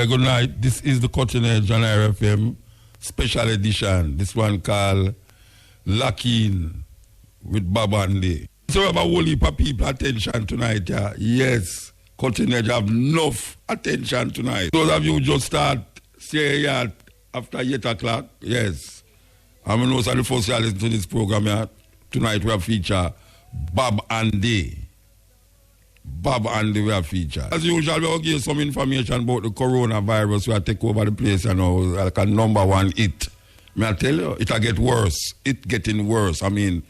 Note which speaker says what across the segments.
Speaker 1: Yeah, good night. This is the Cutting Edge on RFM special edition. This one called Locking with Bob Andy. So we have a whole heap of people attention tonight, yeah. Yes, Cutting Edge have enough attention tonight. Those of you who just start stay here after 8 o'clock, yes. I'm going to the first year listen to this program here. Tonight we have feature Bob Andy. Bob Andy we have feature. As usual, we will give you some information about the coronavirus. We will take over the place and like a number one hit. May I tell you, it'll get worse. It's getting worse. I mean,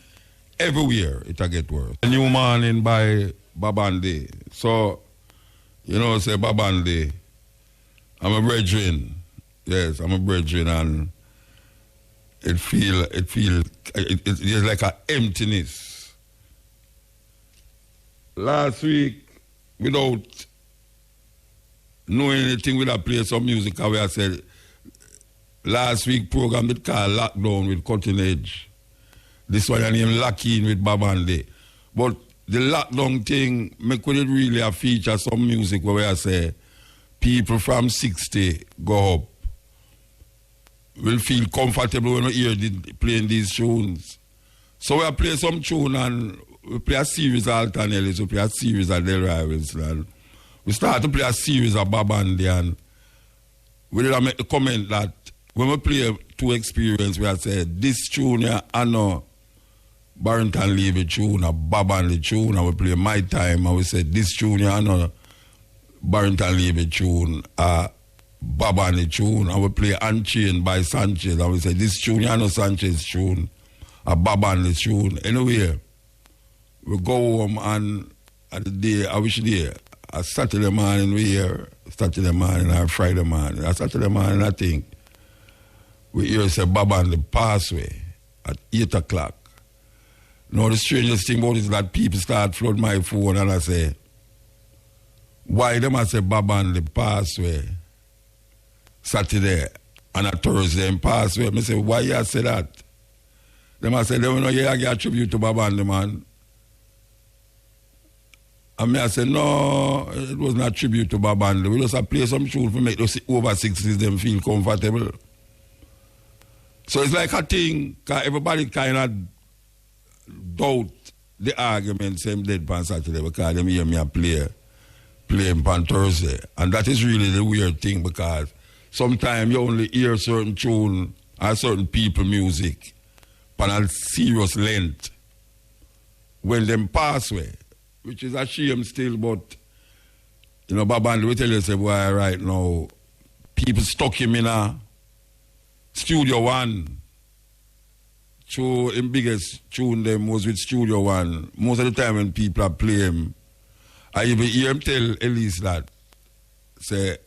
Speaker 1: everywhere it'll get worse. A new morning by Bob Andy. So, you know, say Bob Andy, I'm a brethren. Yes, I'm a brethren, and it's like an emptiness. Last week, without knowing anything, we have played some music. I said, last week program it called Lockdown with Cutting Edge. This one I named Locking with Bob Andy. But the lockdown thing, me could really have featured some music where I say people from 60 go up will feel comfortable when we hear playing these tunes. So we play some tune and we play a series of Altanellis, we play a series of Del Rivals, and we start to play a series of Bob Andy, and we did make the comment that when we play two experience, we have said this tune here, I know Barrington Levy tune, a Bob Andy tune, and we play My Time, and we said this tune here, I know Barrington Levy tune, Bob Andy tune, and we play Unchained by Sanchez, and we said this tune here, I know Sanchez tune, a Bob Andy tune. Anyway, we go home and at the day, I wish day, a Saturday morning we hear, Saturday morning or Friday morning, a Saturday morning I think, we hear say Bob Andy pass away at 8 o'clock. Now the strangest thing about it is that people start flood my phone and I say, why them I say Bob Andy pass away Saturday and a Thursday and pass away? I say, why you say that? Them I say, they don't know you give a tribute to Bob Andy, man. And I said, no, it was not tribute to Bob Andy. We just play some tune to make those over 60s them feel comfortable. So it's like a thing, because everybody kind of doubt the argument, same dead on Saturday, because they hear me play on Thursday. And that is really the weird thing, because sometimes you only hear certain tune or certain people music on a serious length when them pass away. Which is a shame still, but, you know, Bob Andy will tell you, say, boy, right now, people stuck him in a Studio One. So, his biggest tune them was with Studio One. Most of the time when people are playing him, I even hear him tell Elise that, say,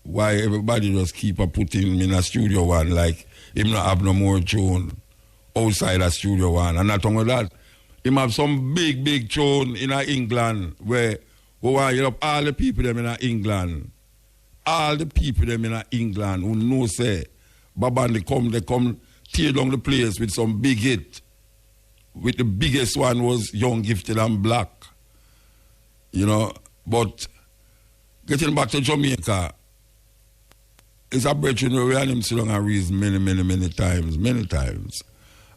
Speaker 1: why everybody just keep putting him in a Studio One, like him not have no more tune outside a Studio One. And not only that, him have some big tune in England where we want to get up all the people them in England. All the people them in England who know say Bob Andy they come tear down the place with some big hit. With the biggest one was Young, Gifted and Black. You know, but getting back to Jamaica, it's a brethren where we and him sit down and reason many times.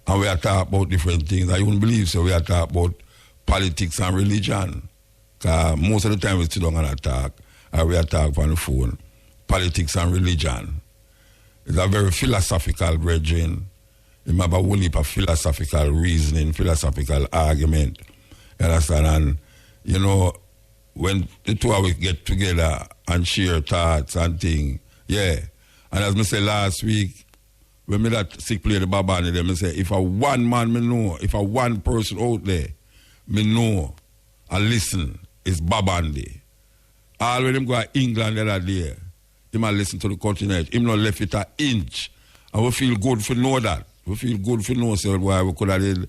Speaker 1: And we are talking about different things. I wouldn't believe so. We are talking about politics and religion. Because most of the time we sit down and talk, and we are talking on the phone. Politics and religion. It's a very philosophical brethren. You have a whole heap of philosophical reasoning, philosophical argument. You understand? And, you know, when the two of us get together and share thoughts and things, yeah. And as I said last week, when me that sick play the Bob Andy, them say, if a one man me know, if a one person out there, me know and listen, is Bob Andy. All when him go to England the other day, him a listen to the Cutting Edge. Him not left it an inch. And we feel good for know that. We feel good for know so why we could have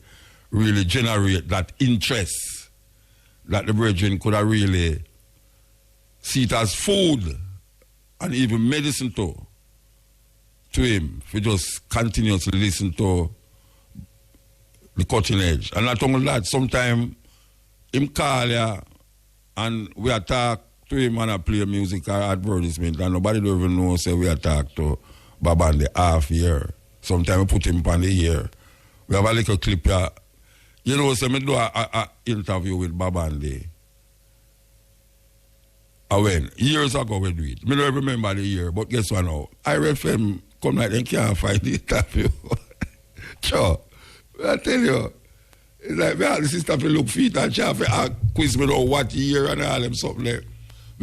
Speaker 1: really generate that interest that the brethren could have really see it as food and even medicine to him, if we just continuously listen to the Cutting Edge. And not only that, sometimes him call you and we attack to him and I play music or advertisement, and nobody don't even know, say we attack to Babandi half year. Sometimes we put him on the year. We have a little clip here. You know, so I do a interview with Babandi. Years ago we do it. I don't remember the year, but guess what now? IRFM come like they can't find the interview. Sure. I tell you, it's like me and the sister to look feet and she have to quiz me know what year and all them something there.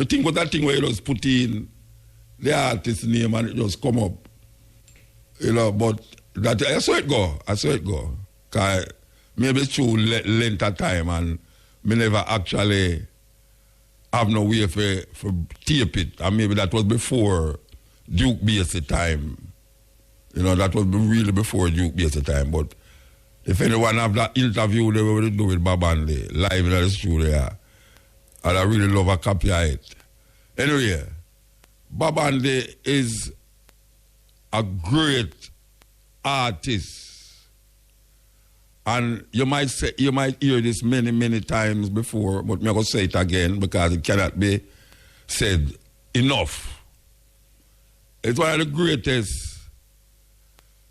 Speaker 1: I think what that thing where you just put in the artist's name and it just come up. You know, but that I saw it go. Because maybe it's true length of time and me never actually have no way for tape it. And maybe that was before Duke Basie time. You know, that was really before Duke Basie time. But if anyone have that interview they will do with Babandi live in the studio, and I really love a copy of it. Anyway, Babandi is a great artist. And you might hear this many times before, but I'm going to say it again because it cannot be said enough. It's one of the greatest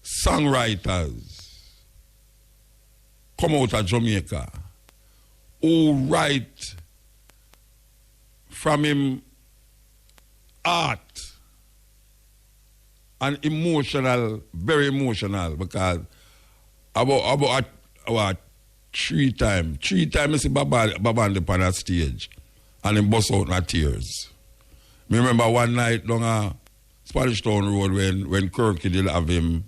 Speaker 1: songwriters come out of Jamaica who write from him art and emotional, very emotional, because about 3 times I see Babandi on a stage and he bust out in tears. I remember one night down a Spanish Town Road when Kirky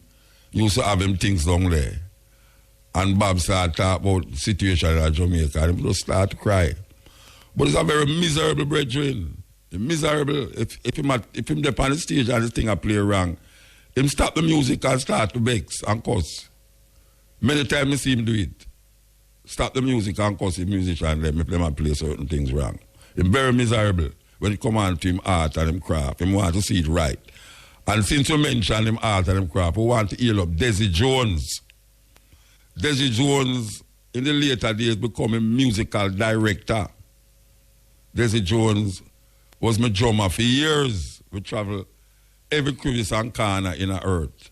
Speaker 1: used to have him things down there. And Bob started talking about the situation in Jamaica and he just started to cry. But it's a very miserable brethren. Miserable. If him there on the stage and this thing I play wrong, him stop the music and start to vex and cuss. Many times I see him do it. Stop the music and cuss the musician if them play certain things wrong. Him very miserable when it come on to him art and him craft. Him want to see it right. And since you mentioned him art and him craft, we want to hear up Desi Jones. Desi Jones in the later days become a musical director. Desi Jones was my drummer for years. We travel every crevice and corner in the earth.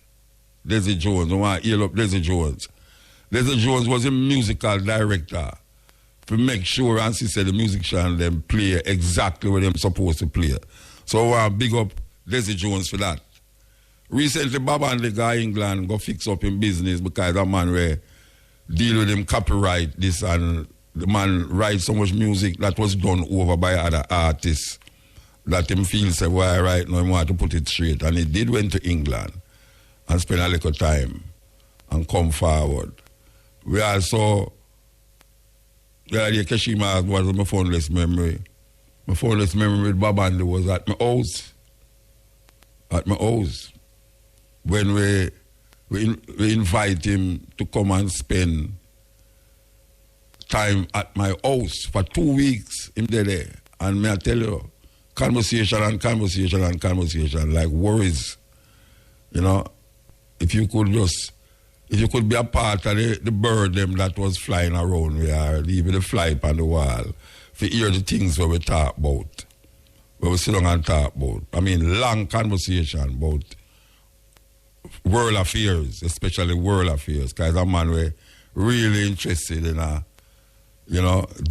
Speaker 1: Desi Jones, we want to hear up Desi Jones. Desi Jones was a musical director to make sure and see the musicians them play exactly what they're supposed to play. So I want to big up Desi Jones for that. Recently, Babandi guy England go fix up in business because that man where deal with him copyright this and the man write so much music that was done over by other artists that him feel say, why right now he want to put it straight. And he did went to England and spend a little time and come forward. We also, the idea Keshima was my fondest memory. My fondest memory with Babandi was at my house. At my house. When we invite him to come and spend time at my house for 2 weeks in there. And may I tell you, conversation, like worries. You know, if you could be a part of the bird them that was flying around, we are leaving the fly on the wall, to hear the things where we talk about, where we sit down and talk about. I mean, long conversation about world affairs, especially world affairs, because a man we're really interested in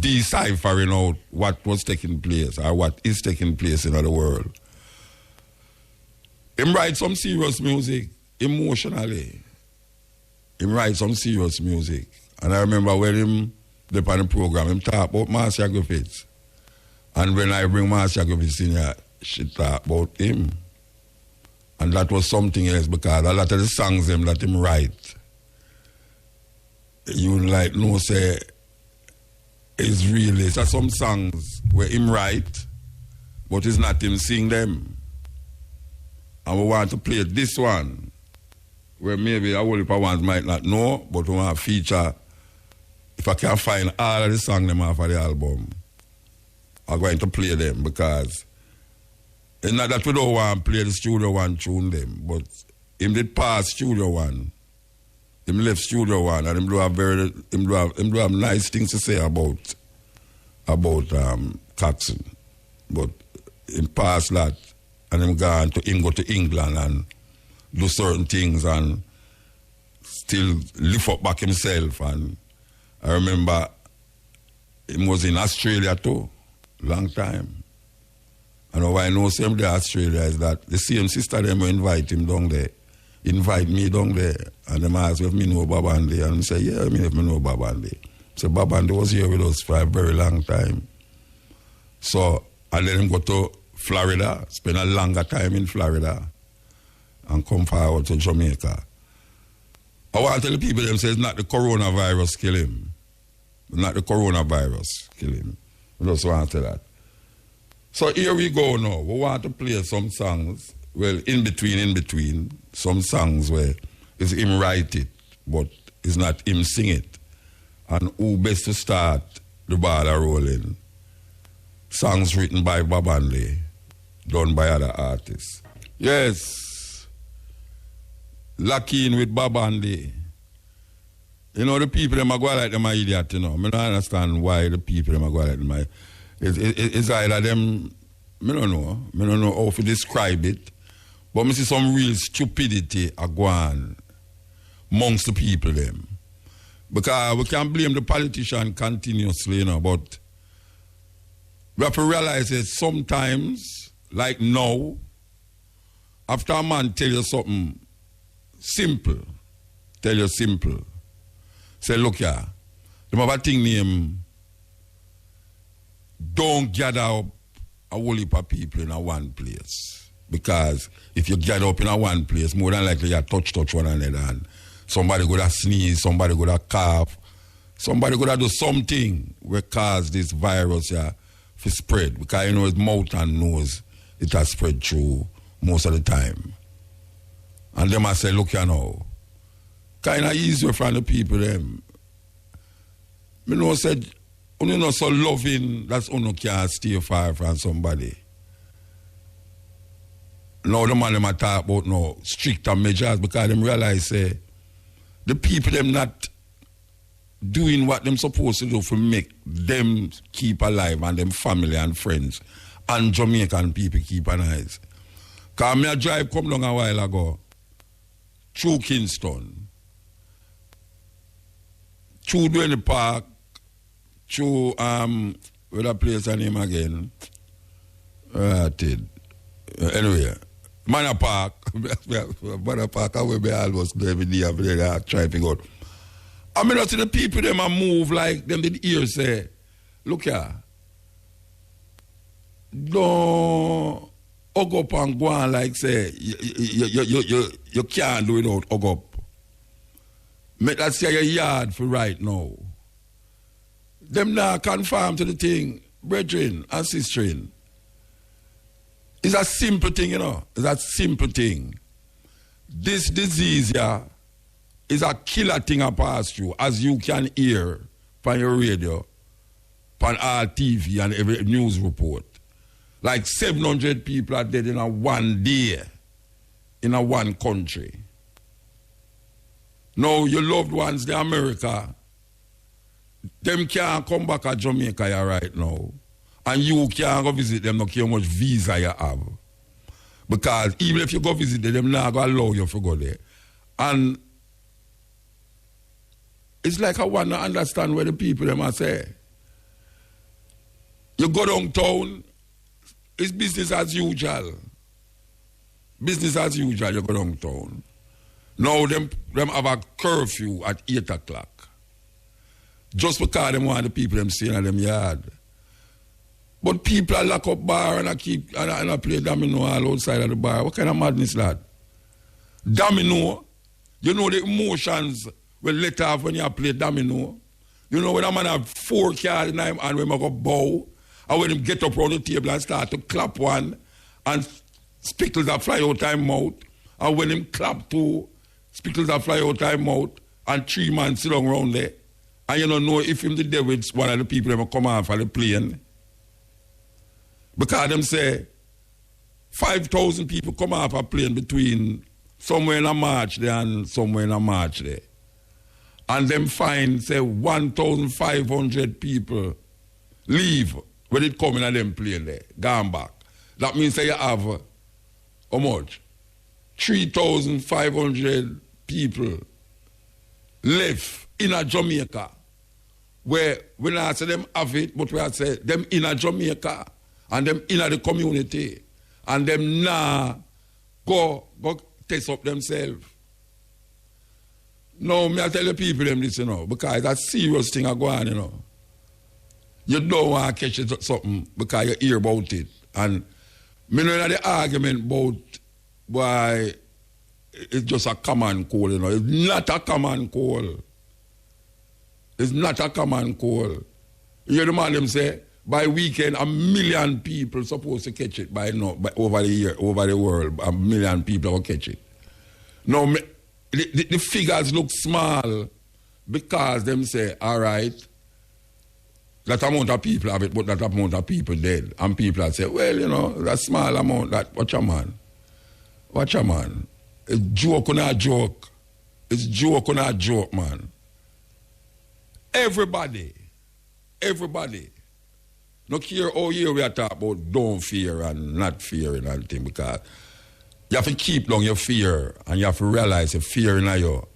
Speaker 1: deciphering out what was taking place or what is taking place in the world. Him write some serious music, emotionally. Him write some serious music. And I remember when him did on the program, him talk about Marcia Griffiths. And when I bring Marcia Griffiths in here, she talk about him. And that was something else because a lot of the songs them that him write, you like no say is really so some songs where him write, but it's not him sing them. And we want to play this one, where maybe a whole heap of ones might not know, but we want to feature. If I can find all of the songs them off of the album, I'm going to play them because it's not that we don't want to play the Studio One tune them, but him did pass Studio One. Him left Studio One and him do have nice things to say about Coxsone. But him pass that and him go to England and do certain things and still lift up back himself. And I remember he was in Australia too, long time. And why I know him there Australia is that the same sister them will invite him down there. Invite me down there. And them ask if me know Babandi. And I say, yeah, I mean if me know Babandi. So Babandi was here with us for a very long time. So I let him go to Florida, spend a longer time in Florida, and come forward to Jamaica. I want to tell the people them say it's not the coronavirus kill him. Not the coronavirus kill him. I just want to tell that. So here we go now. We want to play some songs. Well, in between, some songs where it's him write it, but it's not him sing it. And who best to start the ball rolling? Songs written by Babandi, done by other artists. Yes, Lock In with Babandi. You know, the people them are going like them are idiot, you know. I don't understand why the people them are going like them are. It's either them, I don't know how to describe it, but I see some real stupidity are going amongst the people them. Because we can't blame the politician continuously, you know, but we have to realize that sometimes, like now, after a man tell you something simple, say, look here, they have a thing named, don't gather up a whole heap of people in a one place. Because if you gather up in a one place, more than likely you touch one another. And somebody go to sneeze, somebody go to cough, somebody go to do something will cause this virus to spread. Because you know his mouth and nose, it has spread through most of the time. And them I say, look you know, kind of easier from the people them. Me know said, you know so loving, that's you can't stay far from somebody. Now the man them a talk about no stricter measures because them realize the people them not doing what them supposed to do for make them keep alive and them family and friends and Jamaican people keep an eyes. Because me a drive come down a while ago through Kingston, through Duane Park, through where that place her name again? Anyway, Manor Park. Manor Park, I will be almost every day after that I try to figure out. I mean, I see the people them a move like them did hear say, look here, don't hug up and go on like say you can't do it without hug up. Make that say your yard for right now. Them now conform to the thing, brethren and sisterin. It's a simple thing, you know. It's a simple thing. This disease here is a killer thing I pass through, as you can hear on your radio, on our TV and every news report. Like 700 people are dead in a one day, in a one country. Now your loved ones, the America, them can't come back to Jamaica here right now. And you can't go visit them, no care how much visa you have. Because even if you go visit them, not going to allow you to go there. And it's like I want to understand where the people them are say. You go downtown, it's business as usual. Business as usual, you go downtown. Now them have a curfew at 8 o'clock. Just because them want the people them staying in them yard. But people are lock up bar and I keep and I play domino all outside of the bar. What kind of madness that? Domino, you know the emotions will let off when you play domino. You know when a man have 4 cards in him and when he go bow, and when him get up around the table and start to clap one, and spittles that fly out of his mouth, and when him clap 2, spittles that fly out of his mouth, and 3 man sit down around there. And you don't know if him the devil is one of the people that will come off of the plane. Because them say 5,000 people come off a plane between somewhere in a March there and somewhere in a March there. And them find, say, 1,500 people leave when it come in and them plane there, gone back. That means that you have how much? 3,500 people left in a Jamaica, where we not say them have it, but we say them in a Jamaica and them in the community, and them now go test up themselves. No, me I tell the people them this, because that's a serious thing going on, You don't want to catch something because you hear about it. And me know the argument about why it's just a common cold, It's not a common cold. It's not a common cold. You hear the man them say, by weekend, 1 million people supposed to catch it by over the year, over the world. 1 million people will catch it. Now, the figures look small because them say, all right, that amount of people have it, but that amount of people dead. And people say, well, that small amount, that, watch a man. It's joke on a joke. It's joke on a joke, man. Everybody. No care how here we are talking about don't fear and not fearing and thing, because you have to keep down your fear and you have to realize the fear in you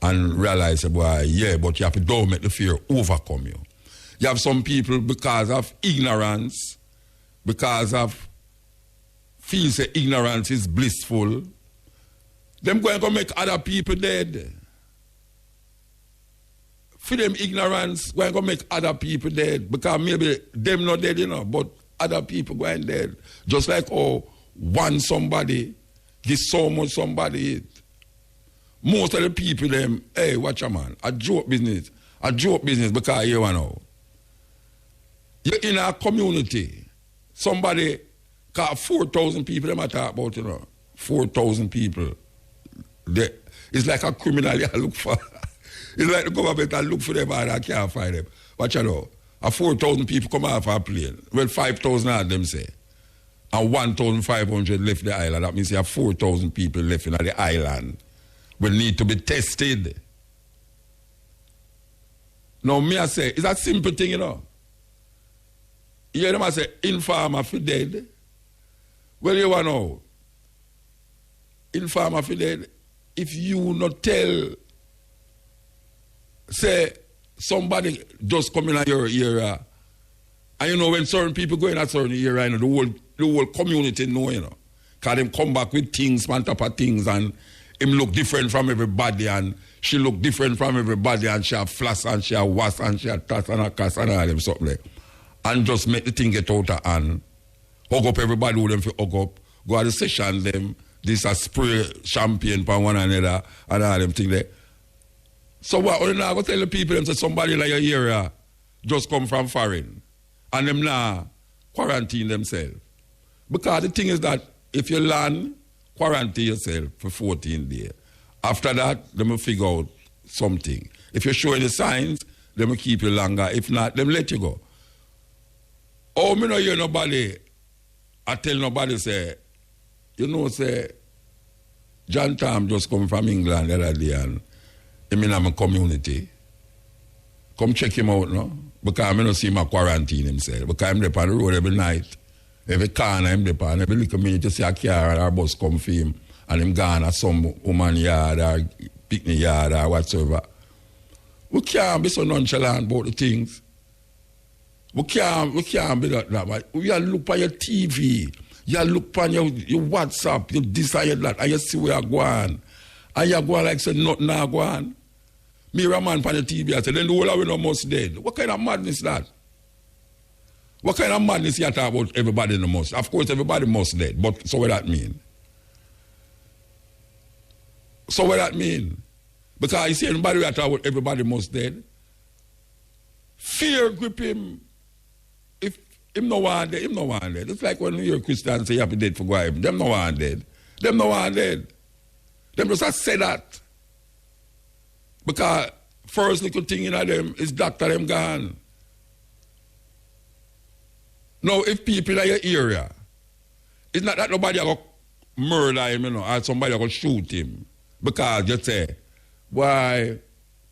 Speaker 1: and realize, boy, yeah, but you have to don't make the fear overcome you. You have some people, because of ignorance, because of feel say ignorance is blissful, them going to make other people dead. For them ignorance, going to make other people dead. Because maybe them not dead, but other people going dead. Just like one somebody, give so much somebody it. Most of the people them, hey, watch a man, a joke business because you know. You're in a community, somebody, 4,000 people them I talk about, 4,000 people. It's like a criminal you look for. It's like the government I look for them and I can't find them. Watch out. 4,000 people come off a plane. Well, 5,000 of them say. And 1,500 left the island. That means you have 4,000 people left in the island. Will need to be tested. Now, me I say, it's a simple thing, You hear them I say, informer for dead. Well, you want to know. Informer for dead. If you not tell, say, somebody just come in your area, and when certain people go in a certain area, the whole community know, Because them come back with things, on top of things, and him look different from everybody, and she look different from everybody, and she have flash, and she have was, and she have tass, and a cast, and all them something like. And just make the thing get out of hand. Hug up everybody who them for hug up. Go to the session them. This a spray champagne for one another and all them things there. So what you now go tell the people them say somebody like your area just come from foreign and them now quarantine themselves. Because the thing is that if you land, quarantine yourself for 14 days. After that, they will figure out something. If you show any signs, they will keep you longer. If not, they will let you go. Oh, me no hear nobody. I tell nobody say, say, John Tam just come from England the other day and I'm in my community. Come check him out, no? Because I don't see him quarantine himself. Because I'm there on the road every night. Every corner I'm there on. Every little minute you see a car or a bus come for him and him gone at some woman yard or picnic yard or whatsoever. We can't be so nonchalant about the things. We can't be that way. You look on your TV, you look on your WhatsApp, you desire that, and you see where you're going. And you're going like say nothing now going. Me a man on the TV, I say, then the whole of we no must dead. What kind of madness that? What kind of madness you talk about everybody no must? Of course everybody must dead, but so what that mean? So what that mean? Because you see everybody we talk about everybody must dead. Fear grip him. If him no one dead, him no one dead. It's like when you hear Christians say you have to dead for God. Them no one dead. Them no one dead. Them just say that. Because first little thing in them is doctor them gone. Now if people in your area, it's not that nobody will murder him, or somebody will shoot him. Because you say, why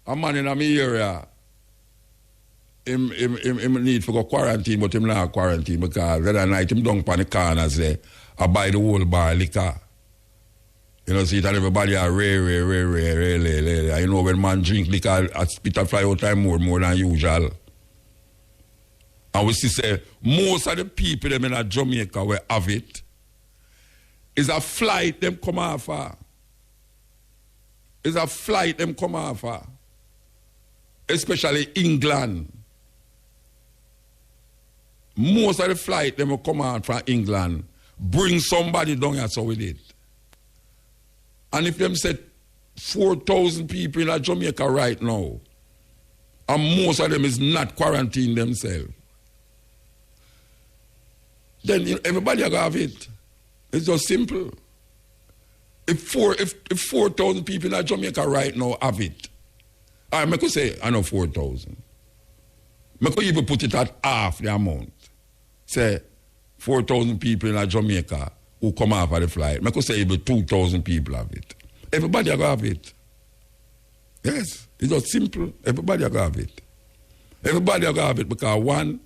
Speaker 1: a man in my area him need to go quarantine, but him not quarantine because the other night him down on the corners there, I buy the whole bar liquor. You know, see it and everybody are rare. You know, when man drink liquor, I spit a fly out time more than usual. And we see say, most of the people them in Jamaica will have it. Is a flight them come off. Is a flight them come off. Especially England. Most of the flight them will come out from England. Bring somebody down here, so we did. And if them said 4,000 people in Jamaica right now, and most of them is not quarantined themselves, then everybody will have it. It's just simple. If 4,000 people in Jamaica right now have it, I could say, I know 4,000. I could even put it at half the amount. Say, 4,000 people in Jamaica who come off of the flight. I could say even 2,000 people have it. Everybody will have it. Yes, it's just simple. Everybody will have it. Everybody will have it because one,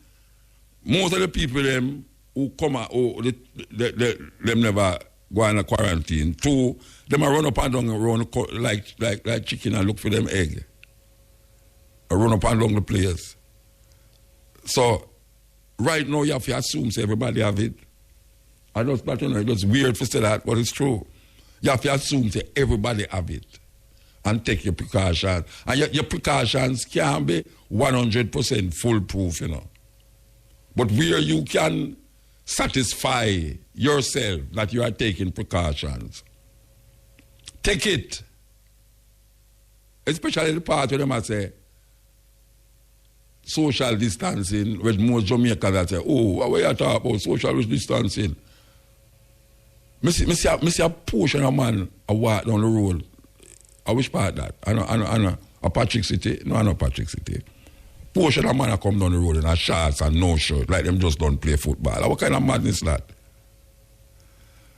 Speaker 1: most of the people them who come out, them never go in a quarantine. Two, them a run up and down around like chicken and look for them egg. I run up and down the place. So right now you have to assume say everybody have it. I just, but you know, it's weird to say that, but it's true. You have to assume say everybody have it and take your precautions. And your precautions can't be 100% foolproof, you know. But where you can satisfy yourself that you are taking precautions, take it. Especially the part where them say social distancing, with most Jamaicans that say, oh, what are you talking about social distancing? I see a portion of man a walk down the road. I wish part that. I know a Patrick City. No, I know Patrick City. Portion of man a come down the road in a shorts and no shirt, like them just don't play football. What kind of madness that?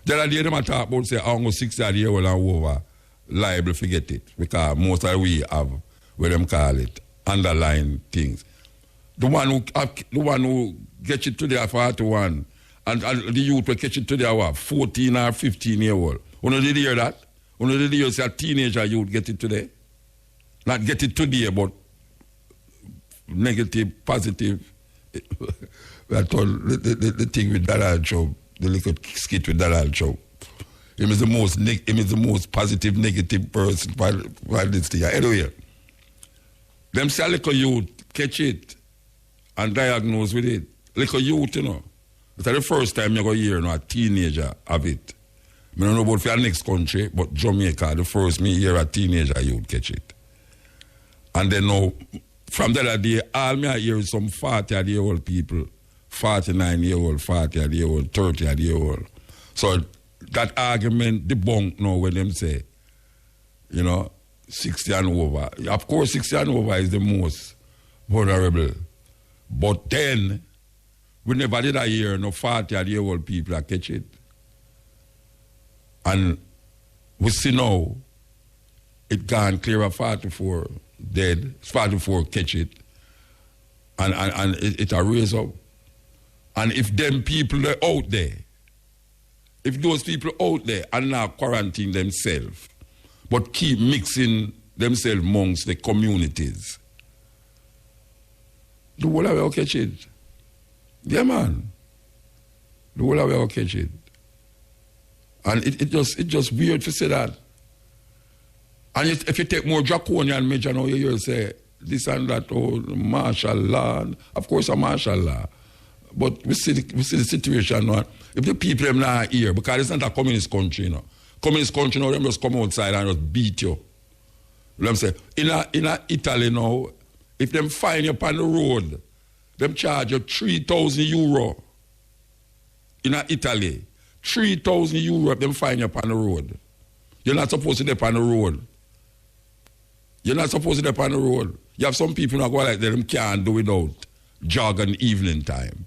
Speaker 1: The other day them a talk about say almost 60-year-old and over liable to get it because most of we have what them call it underlying things. The one who gets it today at 41 and the youth will catch it today what 14 or 15-year-old. You know, did you hear that? You know, did you hear say a teenager youth get it today? Not get it today, but negative, positive. That's all the thing with Donald Trump, the little skit with Donald Trump. Him is the most positive, negative person for this thing. Anyway, them say little youth catch it and diagnose with it. Little youth, you know. It's the first time you go hear a teenager have it. I don't know about for the next country, but Jamaica, the first me hear a teenager youth catch it. And then now, from the other day, all me I hear is some 40-year-old people, 49-year-old, 40-year-old, 30-year-old. So that argument debunked now when them say, you know, 60 and over. Of course, 60 and over is the most vulnerable. But then, we never did hear no 40-year-old people that catch it. And we see now, it gone clear of 44 dead, 44 catch it, and it a raise up. And if them people are out there, if those people out there are not quarantining themselves, but keep mixing themselves amongst the communities, the whole of it will catch it. Yeah, man. The whole of it will catch it. And it just weird to say that. And if you take more draconian measure now, you say this and that, oh, martial law. Of course, a martial law. But we see the situation now. If the people are not here, because it's not a communist country, you know. Communist country now, them just come outside and just beat you. Let me say, in Italy now, if them find you on the road, them charge you €3,000. In Italy, €3,000 if them find you on the road. You're not supposed to be on the road. You're not supposed to be on the road. You have some people who go like that, them can't do without jog in evening time.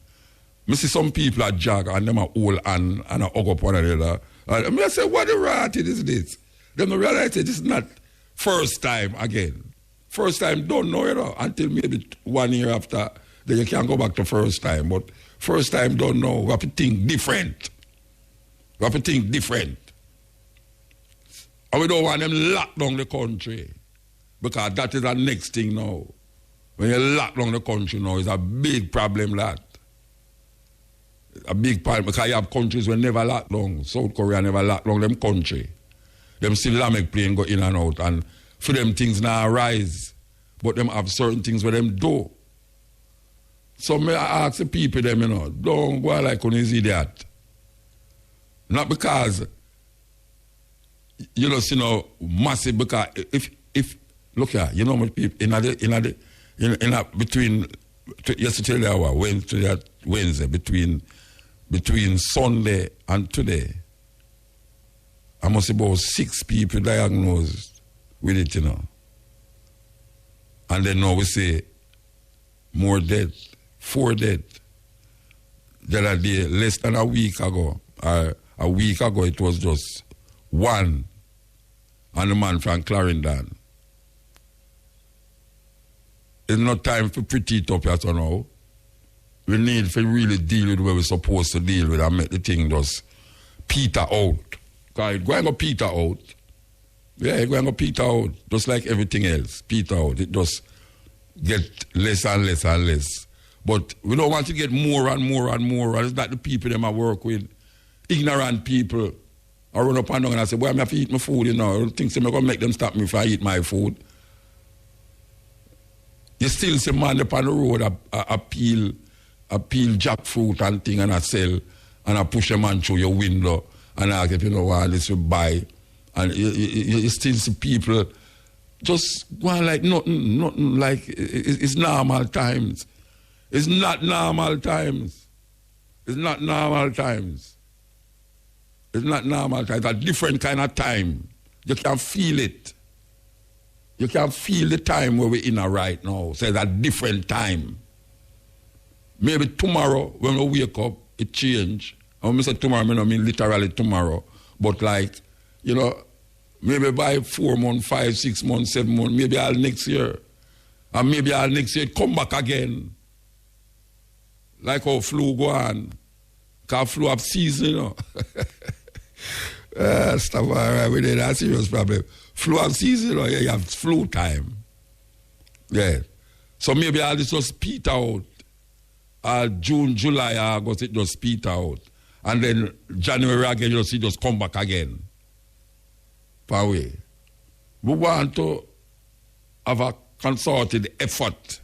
Speaker 1: I see some people that jog and them are hold and a hug up one another. And I say, what the rat is this? Then I realize this is not first time again. First time don't know, until maybe 1 year after, then you can go back to first time. But first time don't know. We have to think different. We have to think different. And we don't want them lock down the country. Because that is the next thing now. When you lock down the country now, it's a big problem, that. A big problem, because you have countries where never lock down. South Korea never lock down them country. Them still make plane go in and out. And for them things now rise. But them have certain things where them do. So me I ask the people them, don't go like an idiot. Not because, massive, because if look here, between, yesterday hour, Wednesday, between Sunday and today, I must say about 6 people diagnosed with it, And then now we say more dead, 4 dead. The other day, less than a week ago, a week ago, it was just 1, and the man from Clarendon. It's not time for pretty it up yet now. We need to really deal with what we're supposed to deal with and make the thing just peter out. Because it's going to peter out. Yeah, it's going to peter out, just like everything else. Peter out. It just get less and less and less. But we don't want to get more and more and more. And it's not the people them I work with. Ignorant people. I run up and down and I say, boy, I have to eat my food, I think I'm going to make them stop me if I eat my food. You still see man up on the road I peel jackfruit and thing and I sell and I push a man through your window and I ask if this will buy. And you still see people just going like nothing like it's normal times. It's not normal times. It's not normal times. It's not normal times. It's a different kind of time. You can feel it. You can feel the time where we're in right now. So it's a different time. Maybe tomorrow, when we wake up, it change. And when I say tomorrow, I mean literally tomorrow. But maybe by 4 months, 5, 6 months, 7 months, maybe all next year. And maybe all next year, come back again. Like how flu go on. Because flu have season, stuff all right with it, that's a serious problem. Flu have season, you have flu time. Yeah. So maybe all this just peter out. June, July, August, it just peter out. And then January again, it just come back again. Far away. We want to have a concerted effort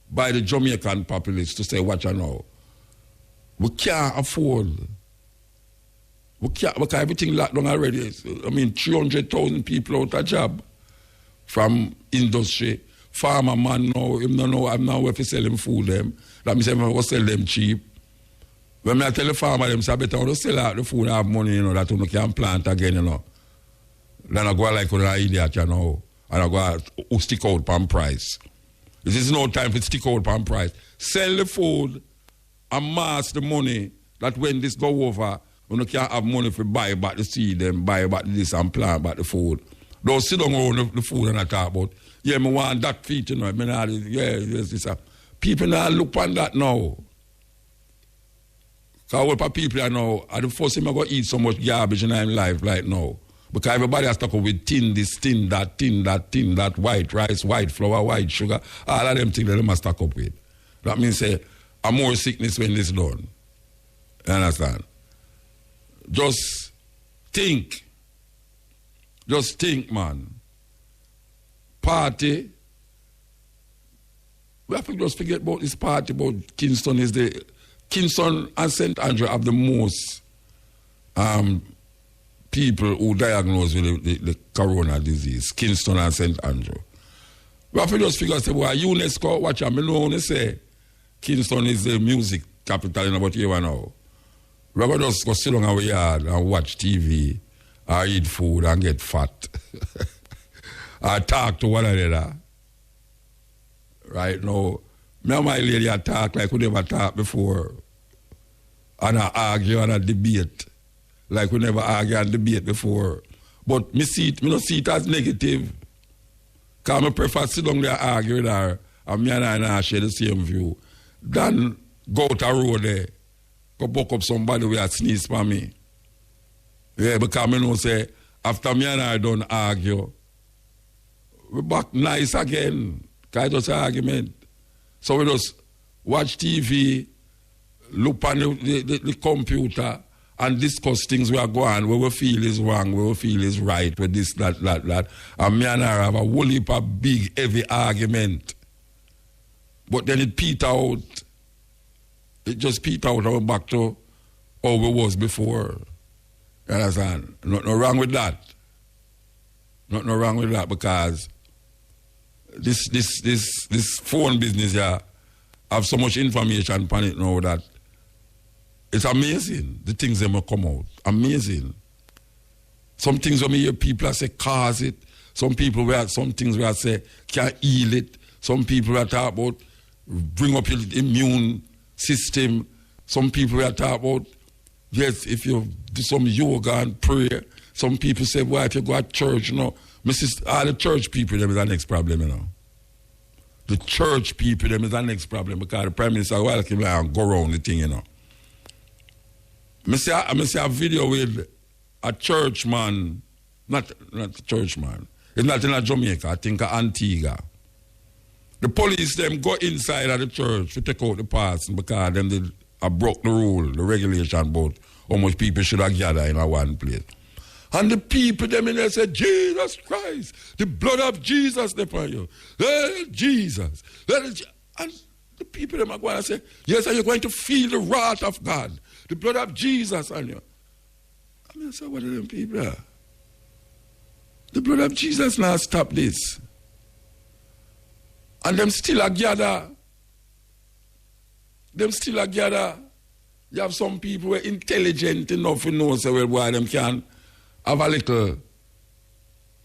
Speaker 1: by the Jamaican populace to say, watch out now. We can't afford. We can't, because everything locked down already. 300,000 people out of job from industry. Farmer man now, him don't know I'm now if he sell him food them. That means I'm going to sell them cheap. When I tell the farmer them, say better to sell out the food and have money, that you can plant again, Then I go like an idiot, and I go stick out pan price. This is no time for stick out pan price. Sell the food and mass the money that when this go over, you can't have money for buy back the seed, then buy back this and plant back the food. Don't sit down on the food and I talk about, I want that feet, this. People now look on that now. Because what people are now, the first thing I'm going to eat so much garbage in my life right now. Because everybody has stuck up with tin, this, tin, that, white rice, white flour, white sugar, all of them things that they must stuck up with. That means say, I'm more sickness when this done. You understand? Just think. Just think, man. Party. We have to just forget about this party, about Kingston is the... Kingston and St. Andrew have the most people who diagnosed with the corona disease. Kingston and St. Andrew. We have to just figure out, well, UNESCO, watch out, I know when they say Kingston is the music capital in about here now. We're going to just go sit on our yard and watch TV, or eat food and get fat. Or talk to one another. Right now, me and my lady talk like we never talked before. And I argue and I debate like we never argue and debate before. But me don't see it as negative. Because I prefer sit down there and argue with her, and me and I share the same view, than go out a road there, go buck up somebody with a sneeze for me. Yeah, because I know say, after me and I done argue, we back nice again. Because it's just an argument. So we just watch TV, look on the computer, and discuss things we are going, where we feel is wrong, where we feel is right, with this, that. And me and her have a whole heap of big, heavy argument. But then it peter out. It just peter out and we're back to how we was before. You understand? Nothing wrong with that. Nothing wrong with that, because this phone business here have so much information on it now that it's amazing, the things that will come out. Amazing. Some things when me hear people say cause it. Some people where some things where I say can heal it. Some people where talk about bring up your immune system. Some people where talk about yes, if you do some yoga and prayer. Some people say, well, if you go to church, you know, all the church people, them is the next problem, you know. The church people, them is the next problem, because the Prime Minister will come and go around the thing, you know. I see a video with a church man, not a church man. It's not in Jamaica, I think Antigua. The police them go inside of the church to take out the parson because them they broke the rule, the regulation about how much people should have gathered in a one place. And the people them in there said, Jesus Christ, the blood of Jesus upon you. Jesus. And the people them are going to say, yes, and you're going to feel the wrath of God. The blood of Jesus on you. I mean, so what are them people are? The blood of Jesus now stop this. And them still a gather. Them still a gather. You have some people who are intelligent enough to know, so well, boy, them can have a little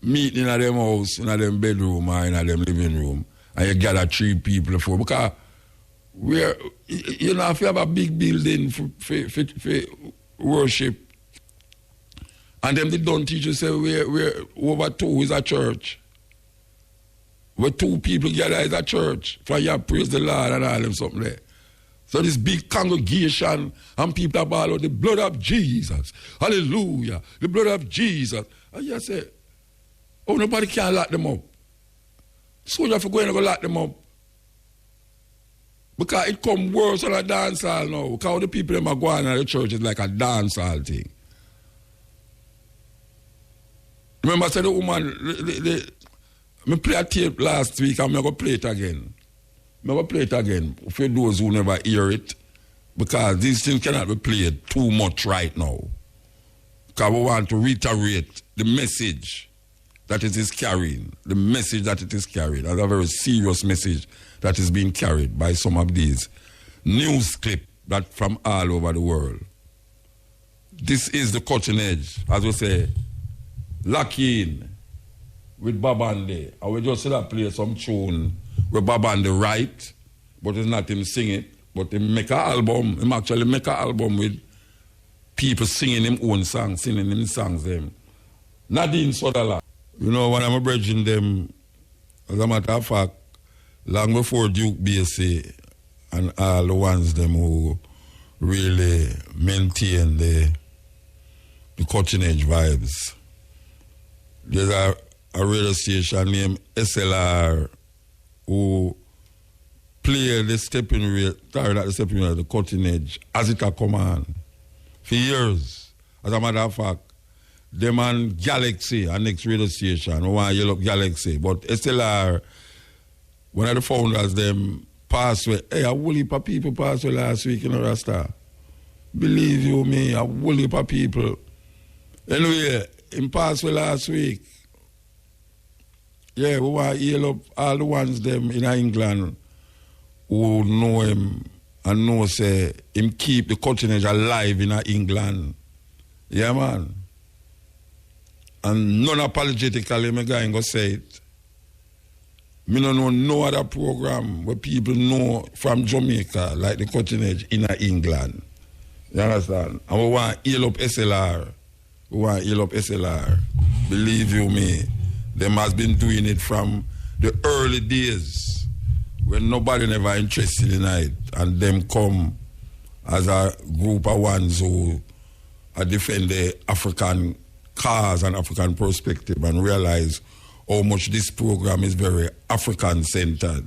Speaker 1: meeting in them house, in them bedroom or in them living room, and you gather 3 people, 4. Because you know, if you have a big building for worship, and them they don't teach you, say, we're over 2 is a church. Where 2 people gather is a church. For you praise the Lord and all them something there. So this big congregation and people are all out the blood of Jesus. Hallelujah. The blood of Jesus. And you say, oh, nobody can lock them up. So you have to go in and go lock them up. Because it come worse than a dance hall now. Because all the people that are going to the church is like a dance hall thing. Remember I said the woman, I played a tape last week and I'm going to play it again. I'm going to play it again for those who never hear it, because these things cannot be played too much right now. Because we want to reiterate the message that it is carrying. The message that it is carried. That's a very serious message that is being carried by some of these news clips that from all over the world. This is the cutting edge, as we say, lock in with Babande. I will just play some tune where Babande write, but it's not him sing it, but he make an album. He actually make an album with people singing him own songs, singing him songs. Nadine Sutherland. You know, when I'm bridging them, as a matter of fact, long before Duke BSA and all the ones them who really maintain the cutting edge vibes. There's a radio station named SLR who play the stepping rate, the cutting edge, as it a command for years. As a matter of fact, them and Galaxy, our next radio station, we want to yell up Galaxy. But SLR, one of the founders, them passed away. Hey, a whole heap of people passed away last week in Rasta. Believe you me, a whole heap of people. Anyway, him passed away last week. Yeah, we want to yell up all the ones them in England who know him and know say him keep the cutting edge alive in England. Yeah, man. And non-apologetically, my guy ain't gonna say it. Me don't know no other program where people know from Jamaica like the cutting edge in England. You understand? And we want to heal up SLR. We want to heal up SLR. Believe you me, them has been doing it from the early days when nobody never interested in it, and them come as a group of ones who defend the African cause and African perspective and realize how much this program is very African-centered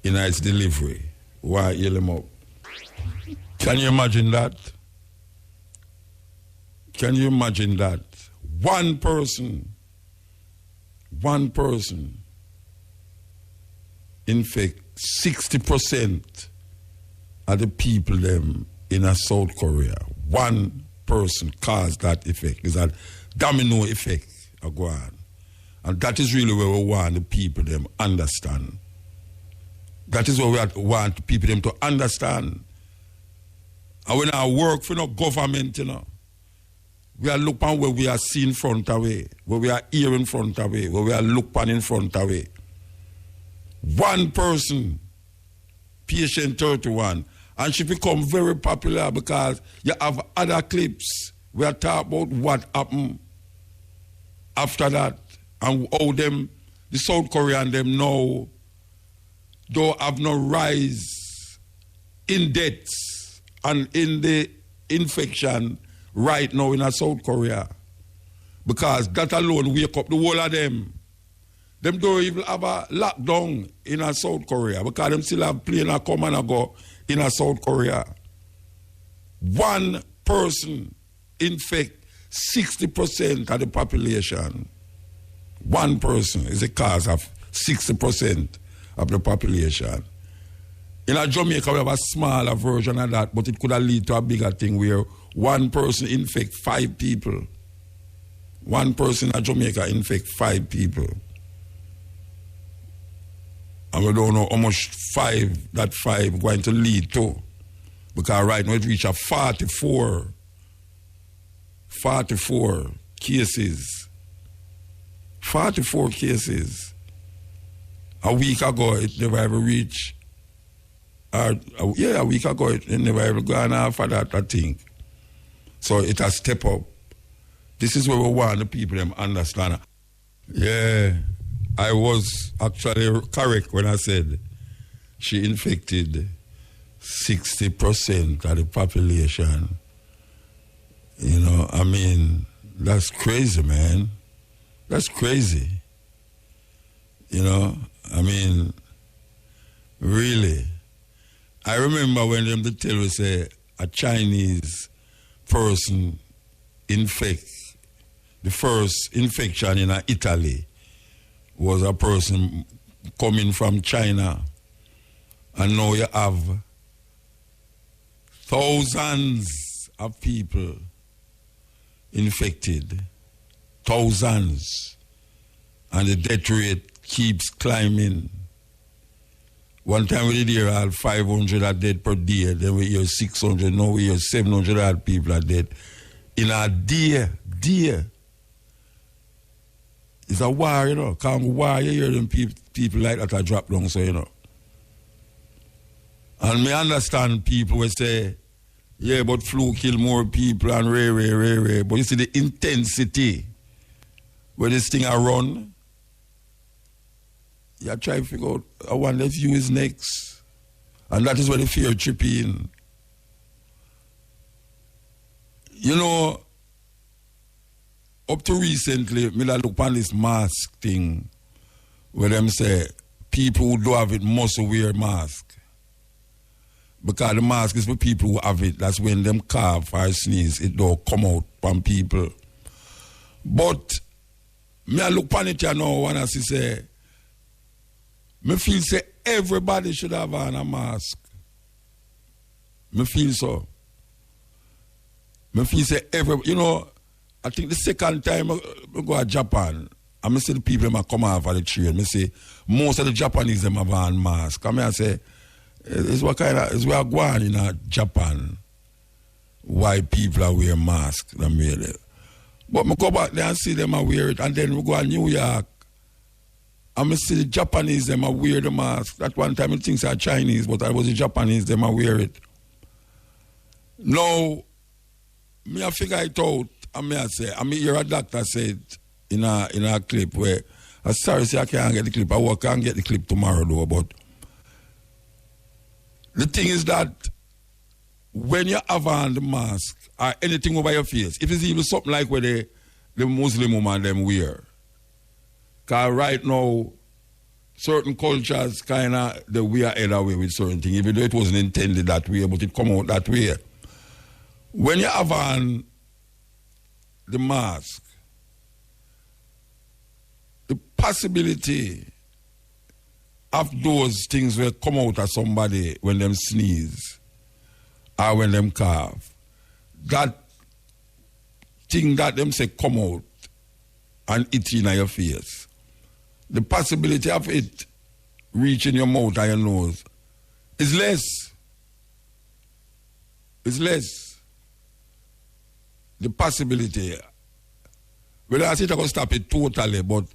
Speaker 1: in its delivery. Why yell them up? Can you imagine that? Can you imagine that? One person infect 60% of the people them in a South Korea. One person caused that effect. It's a domino effect of go on. And that is really where we want the people them understand. That is what we want the people them to understand. And when I work for no government, you know, we are looking where we are seeing front away, where we are hearing front away, where we are looking in front away. One person, patient 31, and she become very popular because you have other clips where talk about what happened after that and how them, the South Korean them now don't have no rise in deaths and in the infection right now in South Korea. Because that alone wake up the whole of them. Them don't even have a lockdown in South Korea because them still have plane a come and a go in South Korea. One person infect 60% of the population. One person is the cause of 60% of the population. In Jamaica, we have a smaller version of that, but it could have lead to a bigger thing where one person infect 5 people. One person in Jamaica infect 5 people. And we don't know how much that 5 going to lead to. Because right now it reached a 44 cases. 44 cases. A week ago it never ever reached. A week ago it never ever gone off of that, I think. So it has stepped up. This is where we want the people to understand. Yeah, I was actually correct when I said she infected 60% of the population. You know, I mean, that's crazy, man. That's crazy. You know, I mean, really. I remember when them to tell us a Chinese person infect. The first infection in Italy was a person coming from China. And now you have thousands of people infected. Thousands. And the death rate keeps climbing. One time we did hear all 500 are dead per day. Then we hear 600. Now we hear 700 odd people are dead. In a day. It's a war, you know. Come war, you hear them people like that are drop down, so you know. And me understand people will say, yeah, but flu kill more people and rare. But you see the intensity where this thing are run, you try to figure out one left you is next. And that is where the fear trip in. You know, up to recently, me look on this mask thing where them say people who don't have it must wear mask. Because the mask is for people who have it. That's when them cough or sneeze, it don't come out from people. But me I look on it you know and I say, me feel say everybody should have on a mask. Me feel so. Me feel say you know, I think the second time I go to Japan, I see the people that come out of the train. I say most of the Japanese them have on mask. I say, it's what are going in Japan. Why people are wearing masks? But I go back there and see them wear it, and then we go to New York. And I see the Japanese them wear the mask. That one time I think it's Chinese, but I was the Japanese them wear it. Now, me I figure it out. I hear a doctor said in a clip where I'm sorry, say I can't get the clip. I can't get the clip tomorrow, though. But the thing is that when you have on the mask or anything over your face, if it's even something like where the Muslim woman them wear, because right now, certain cultures kind of they wear either way with certain things, even though it wasn't intended that way, but it come out that way. When you have on the mask, the possibility of those things will come out of somebody when them sneeze or when them cough, that thing that them say come out and it in your face, the possibility of it reaching your mouth and your nose is less. It's less. The possibility. Well, I say I can stop it totally, but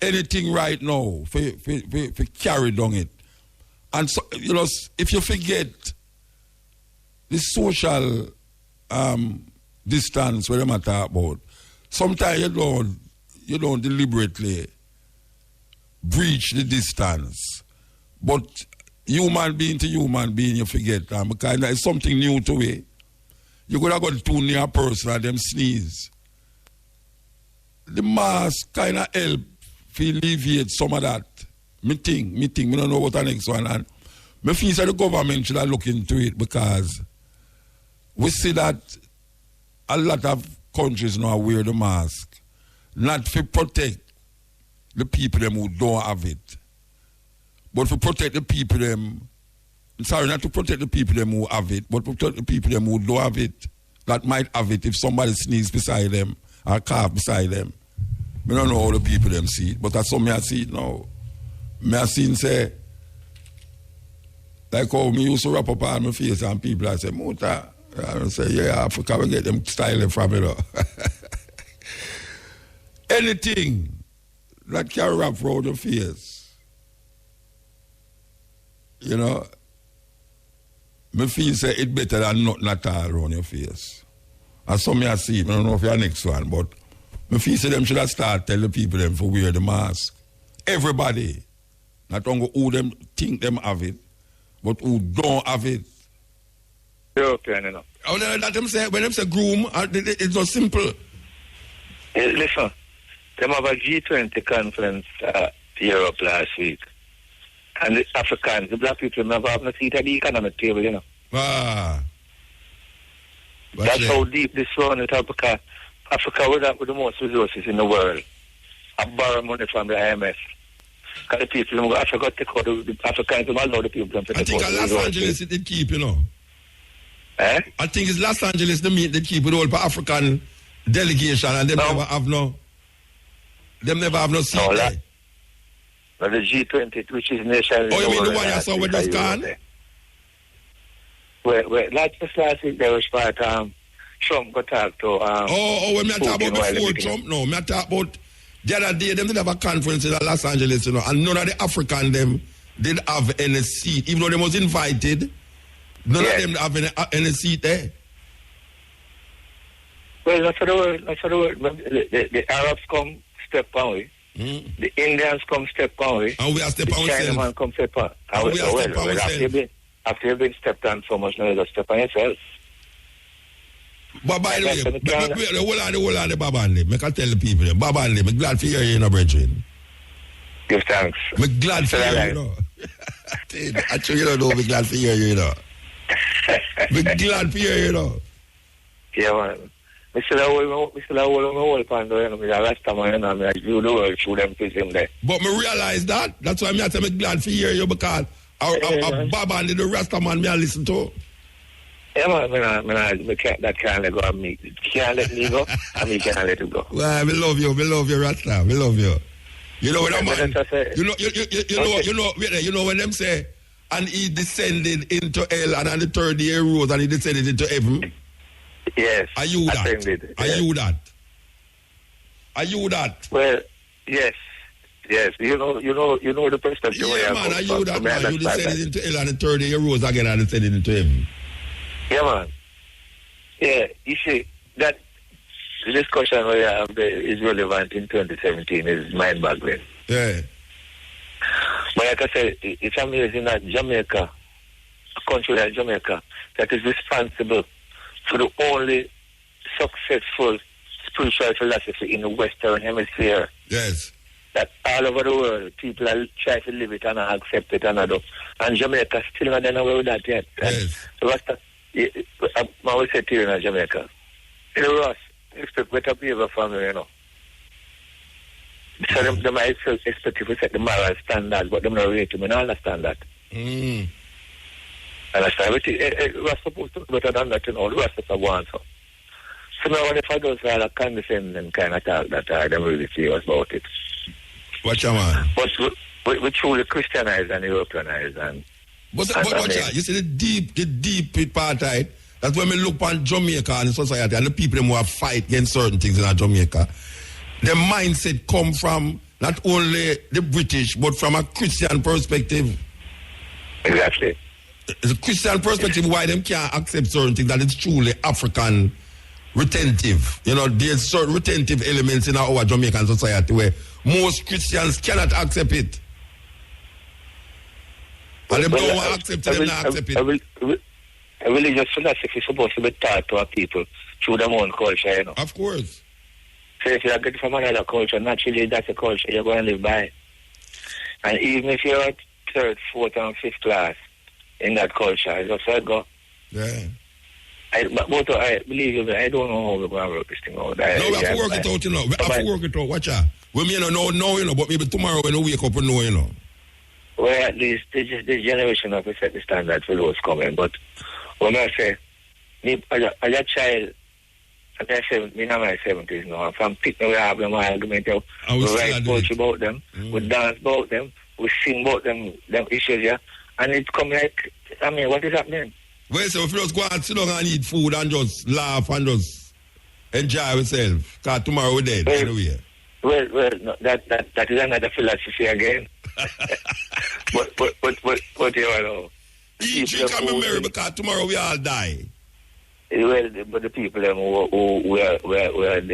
Speaker 1: anything right now, for carry down it. And so, you know, if you forget the social distance, whatever I talk about, sometimes you don't deliberately breach the distance. But human being to human being, you forget that because it's something new to it. You could have got too near a person and them sneeze. The mask kind of help to alleviate some of that. Me think, we don't know what the next one. And me feel that the government should have look into it because we see that a lot of countries now wear the mask, not to protect the people them who don't have it, but to protect the people them. Sorry, not to protect the people them who have it, but to protect the people them who don't have it, that might have it if somebody sneezes beside them or cough beside them. I don't know how the people them see it, but that's how I see it now. I see say, like how me used to wrap up on my face and people I say, Muta, I say, yeah, Africa will get them style from it. Anything that can wrap around the face, you know, me feel say it better than nothing at all around your face. And some I see, I don't know if you're next one, but me feel say them should have started tell the people them for wear the mask. Everybody. Not only who them think them have it, but who don't have it.
Speaker 2: European, you know.
Speaker 1: Oh, that them say, when them say groom, it's so simple.
Speaker 2: Hey, listen, them have a G20 conference Europe last week. And the Africans, the black people never have no seat at the economic table, you know.
Speaker 1: Ah.
Speaker 2: That's how deep this run is, because Africa with the most resources in the world. I borrow money from the IMF. Because the people, I forgot to call the Africans, they allow the people to
Speaker 1: I think Los Angeles it keep, you know.
Speaker 2: Eh?
Speaker 1: I think it's Los Angeles they keep with all African delegation and them never have no seat there.
Speaker 2: But the G20, which is nation.
Speaker 1: Oh, you mean the one you saw with just gone?
Speaker 2: Well, just last week there was part Trump got talk to
Speaker 1: when me talk about before Trump, no, me talk about the other day them did have a conference in Los Angeles, you know, and none of the African them did have any seat, even though they was invited. None of them have any seat there.
Speaker 2: Well, that's the word. The Arabs come step away. The Indians come step away.
Speaker 1: And we are step on
Speaker 2: ourselves. The Chinaman come step on.
Speaker 1: And we are step on ourselves.
Speaker 2: After you've been stepped on so much, now you just step on yourself.
Speaker 1: But by the way, hold on the Babandi. I can tell the people, Babandi, I'm glad to hear you, brethren.
Speaker 2: Give thanks.
Speaker 1: I'm glad to hear you, Actually, you don't know, I'm glad to hear you, I'm glad to hear you,
Speaker 2: Yeah, man. I still hold my whole pan there, and I rest of my hand, and I do the work through them prison there.
Speaker 1: But I realize that. That's why I'm glad to hear you, because Babandi, the rest of man, I listen to.
Speaker 2: Yeah, man, that can't let go of me. Can't let me go, and me can't let it go.
Speaker 1: Well, we love you, Rasta. We love you. You know what I mean? You know when them say, and he descended into hell, and on the third day he rose, and he descended into heaven.
Speaker 2: Yes.
Speaker 1: Are you that? Ascended, Are you that? Are you that?
Speaker 2: Well, yes. Yes, you know the perspective.
Speaker 1: Yeah, man, are you that man? You descended into hell, and the third day you rose again, and descended into heaven.
Speaker 2: Yeah, man. Yeah, you see, that the discussion we have is relevant in 2017 is mind-boggling.
Speaker 1: Yeah.
Speaker 2: But like I said, it's amazing that Jamaica, a country like Jamaica, that is responsible for the only successful spiritual philosophy in the Western Hemisphere.
Speaker 1: Yes.
Speaker 2: That all over the world, people are trying to live it and accept it and adopt. And Jamaica still not done away with that yet.
Speaker 1: Yes.
Speaker 2: So I will say to you in Jamaica, you know, Ross, expect better behavior from you, you know. So they might expect you to set the moral standards, but they don't rate them, and I understand that. Understand? We're supposed to be better than that, you know. The rest of the one, so. So now if I do all a condescending kind of talk that I'm really serious about it.
Speaker 1: Watch out, man.
Speaker 2: But we truly Christianize and Europeanize and...
Speaker 1: But watch out. You see the deep part, right? That's when we look on Jamaica and the society and the people who have fight against certain things in Jamaica. The mindset come from not only the British, but from a Christian perspective.
Speaker 2: Exactly.
Speaker 1: It's a Christian perspective why them can't accept certain things that it's truly African retentive. You know, there's certain retentive elements in our Jamaican society where most Christians cannot accept it. And they don't want to accept it, they don't accept it.
Speaker 2: A religious philosophy is supposed to be taught to our people through their own culture, you know.
Speaker 1: Of course.
Speaker 2: So if you get it from another culture, naturally that's a culture you're going to live by. And even if you're third, fourth, and fifth class in that culture, I just said go.
Speaker 1: Yeah.
Speaker 2: But I believe me, I don't know how we're going to work this thing out.
Speaker 1: No, we have to work it out, you know. We have to work it out. Watch out. We may not know now, you know, but maybe tomorrow when we wake up and know, you know.
Speaker 2: Well, at least this generation of set the standard for those coming. But when I say, me, as a child, I'm in my 70s now. If I'm picking up my argument, we write poetry about them, we dance about them, we sing about them issues, yeah. And it's come like, I mean, what is happening?
Speaker 1: Well, so if you just go and sit down and eat food and just laugh and just enjoy ourselves, because tomorrow we're dead anyway.
Speaker 2: Well, no, that is another philosophy again. but you know.
Speaker 1: Each week can be merry because tomorrow we all die.
Speaker 2: Well, but the people who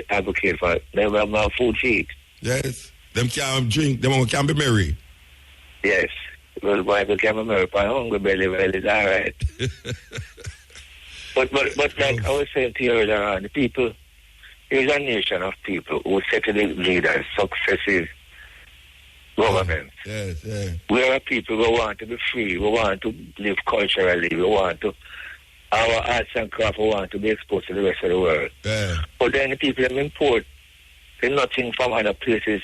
Speaker 2: advocate for it, they have no food to eat.
Speaker 1: Yes. Them can't drink, them can't be merry.
Speaker 2: Yes. Well, boy, they can't be merry, but hungry belly, well, it's all right. but like I was saying to you earlier on, the people, there's a nation of people who set to the leaders, successive governments.
Speaker 1: Yes, yeah.
Speaker 2: We are people who want to be free, we want to live culturally, we want to, our arts and craft, we want to be exposed to the rest of the world.
Speaker 1: Yeah.
Speaker 2: But then the people that import nothing from other places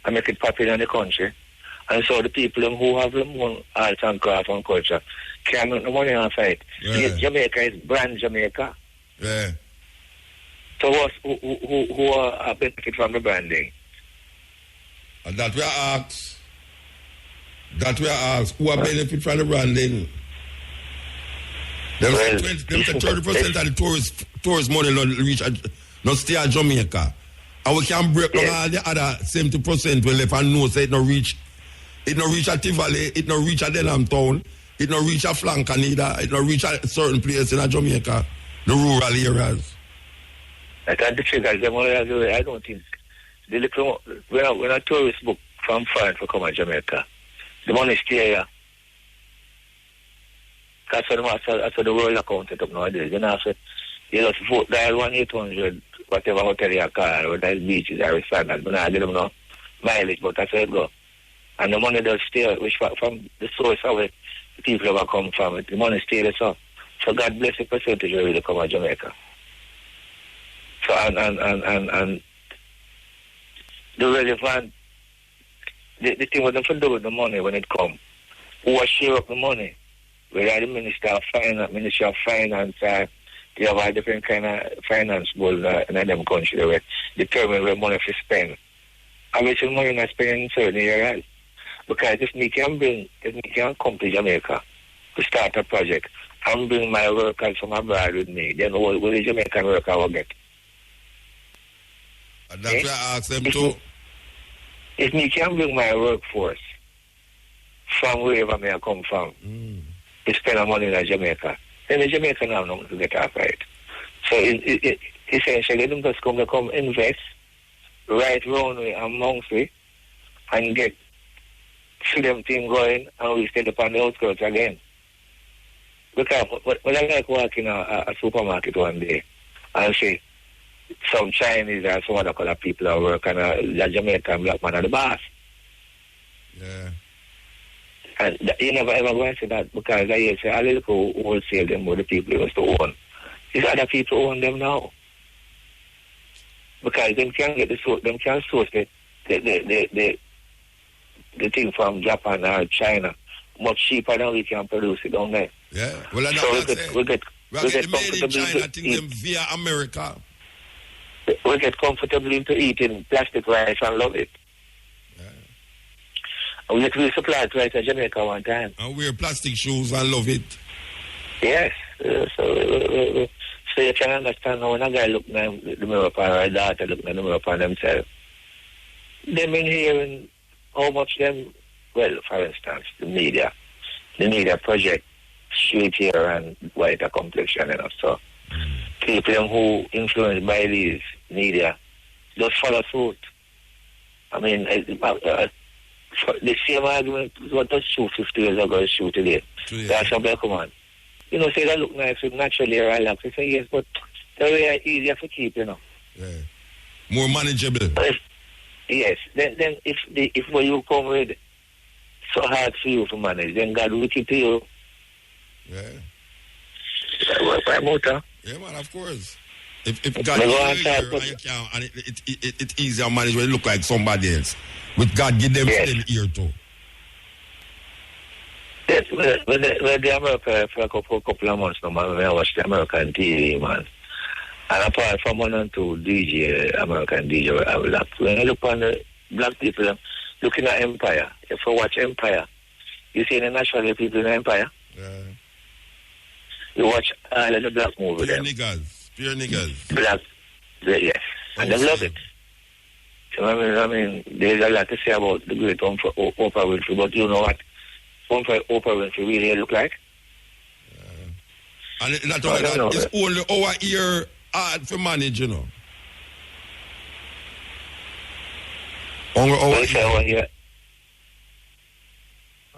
Speaker 2: and make it popular in the country. And so the people who have their own arts and craft and culture can't make no money on fight.
Speaker 1: Yeah.
Speaker 2: Jamaica is brand Jamaica.
Speaker 1: Yeah.
Speaker 2: So who are benefit from the branding?
Speaker 1: And that we are asked. Who are benefit from the branding? Them say 30% of the tourist money not stay at Jamaica. And we can break down all the other 70% we left and know say it not reach a Tivoli, it not reach a Denham Town, it not reach a Flanker neither, it not reach a certain place in a Jamaica, the rural areas.
Speaker 2: I can't figure them all. I don't think the little when a tourist book from foreign for come to Jamaica, the money stay here. That's what the world account set up nowadays. You know, so you just vote dial 1-800 whatever hotel you call, or that beaches or standard, but I get them no mileage, but that's where it go. And the money does stay, which from the source of it, the people ever come from it, the money stay there. So God bless the percentage where really come to Jamaica. So and the relevant, the thing with them to do with the money when it come, who will share up the money, whether the Minister of Finance, they have a different kind of finance board in them country where determine where money to spend. I wish the money not spend in certain areas. Because if me can come to Jamaica to start a project and bring my workers from abroad with me, then what the Jamaican worker will get?
Speaker 1: And that's why I ask them to.
Speaker 2: If me can bring my workforce from wherever I come from to spend money in Jamaica, then the Jamaican have nothing to get off right. So it essentially them just come invest right round we amongst we and get them thing going and we stay upon the outskirts again. Because when I like walking a supermarket one day and see some Chinese or some other color people are working the Jamaican black man at the boss.
Speaker 1: Yeah.
Speaker 2: And you never ever go and say that because I say a little wholesale them with the people used to own. These other people own them now. Because them can get them can source the thing from Japan or China much cheaper than we can produce it down there.
Speaker 1: Yeah. Well,
Speaker 2: we get
Speaker 1: made in China things them via America.
Speaker 2: We get comfortably into eating plastic rice and love it.
Speaker 1: Yeah.
Speaker 2: And we get resupplied rice in Jamaica one time.
Speaker 1: And wear plastic shoes and love it.
Speaker 2: Yes. So you can understand now when a guy look at the mirror upon or a daughter looking at the mirror upon themselves. Them in hearing how much them, well, for instance, the media project straight hair and whiter complexion, you know. So people who influenced by these media just follow suit. I mean, the same argument what was true 50 years ago is true today. That's a black man. You know, say that look nice with naturally relax. I say yes, but they're really easier to keep, you know.
Speaker 1: Yeah. More manageable.
Speaker 2: Yes. Then if when you come with so hard for you to manage, then God will keep you.
Speaker 1: Yeah.
Speaker 2: Yeah,
Speaker 1: man, of course. If God is here and you can, and it's easier to manage when you look like somebody else. With God, give them ear too.
Speaker 2: Yes, when the America for a couple of months now, man, I watch the American TV, man. And apart from 1 and 2 DJ, American DJ, I will have to. When I look on the black people looking at Empire, if you watch Empire, you see the natural people in Empire.
Speaker 1: Yeah.
Speaker 2: You watch all of the black movies.
Speaker 1: Pure niggas.
Speaker 2: Black, yes. And they love it. So I mean, there's a lot to say about the great Oprah Winfrey, but you know what? Oprah Winfrey really look like?
Speaker 1: And not only that, it's only our ear hard for manage, you know. Only our ear.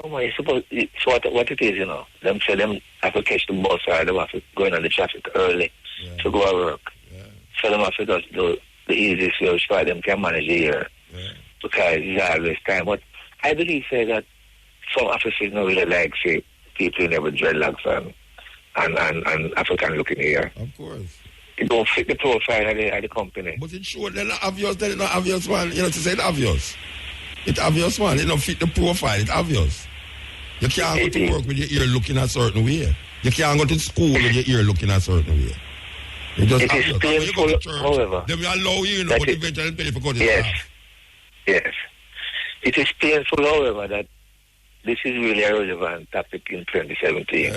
Speaker 2: Oh my, suppose so what it is, you know. Them say them have to catch the bus or them have to go in on the traffic early to go to work.
Speaker 1: Yeah.
Speaker 2: So them have to just do the easiest way so them can manage the year.
Speaker 1: Yeah.
Speaker 2: Because it's always time. But I believe say that some officers don't really like say people never dreadlocks and African looking here.
Speaker 1: Of course.
Speaker 2: It don't fit the profile of the company.
Speaker 1: But it's sure they're not obvious, man. You know, to say it's obvious. It's obvious, man. It don't fit the profile. It's obvious. You can't go to work with your ear looking a certain way. You can't go to school with your ear looking a certain way. It's just obvious. When you go to church, however, they will allow you, but eventually pay for going to
Speaker 2: Yes. It is painful, however, that this is really a relevant topic in 2017.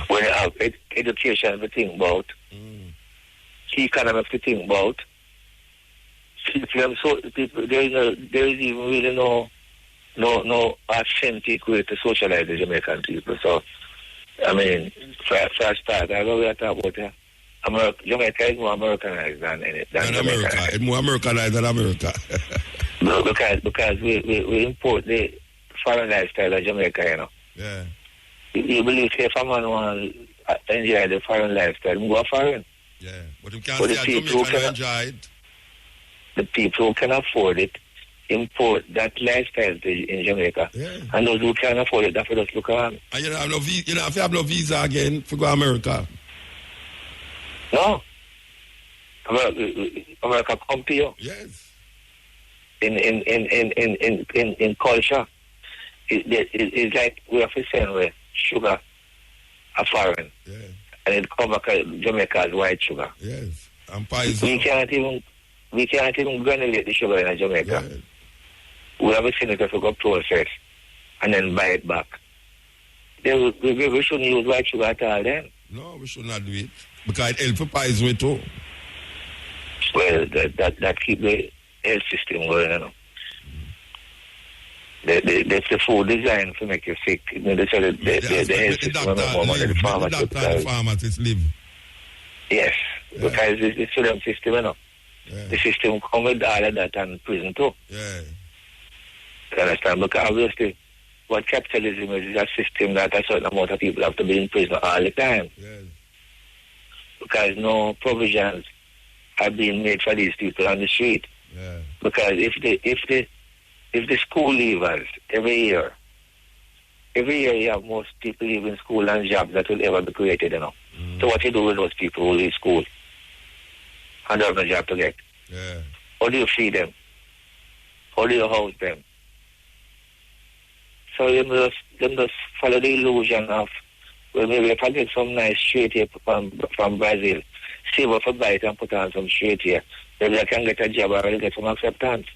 Speaker 2: When you have education to think about, economy to think about, people, there is even really no authentic way to socialize the Jamaican people. So, I mean, for a start, I know we are talking about Jamaica is more Americanized than
Speaker 1: America. It's more Americanized than America.
Speaker 2: because we import the foreign lifestyle of Jamaica, you know.
Speaker 1: Yeah.
Speaker 2: You believe if a man want to enjoy the foreign lifestyle, go foreign.
Speaker 1: Yeah, but you can't say Jamaica can enjoy it. The
Speaker 2: people who can afford it import that lifestyle in Jamaica.
Speaker 1: Yeah.
Speaker 2: And those who can't afford it, that's what just look around.
Speaker 1: And you don't have if you have no visa again to go to America.
Speaker 2: No. America come to you.
Speaker 1: Yes.
Speaker 2: In culture. It's like we have to send where sugar are foreign.
Speaker 1: Yeah.
Speaker 2: And it come back Jamaica as white sugar.
Speaker 1: Yes. And poison.
Speaker 2: We can't even granulate the sugar in Jamaica. Yeah. We have a senator to go process and then buy it back. We shouldn't use white sugar at all then.
Speaker 1: No, we should not do it. Because it helps for poison with too.
Speaker 2: Well, that keep the health system going, you know. That's the food design to make you sick. You know, the health system.
Speaker 1: The doctor and the pharmacist live.
Speaker 2: Yes. Because it's a system, you know. Yeah. The system come with all of that and prison too.
Speaker 1: Yeah.
Speaker 2: You understand? Because obviously, what capitalism is a system that a certain amount of people have to be in prison all the time.
Speaker 1: Yeah.
Speaker 2: Because no provisions are being made for these people on the street.
Speaker 1: Yeah.
Speaker 2: Because if the school leavers every year you have most people leaving school and jobs that will ever be created, you know. So what you do with those people who leave school and don't have a job to get?
Speaker 1: Yeah.
Speaker 2: How do you feed them? How do you house them? So them just follow the illusion of, well, maybe if I get some nice straight here from Brazil, save up a bite and put on some straight here, maybe I can get a job or I'll get some acceptance.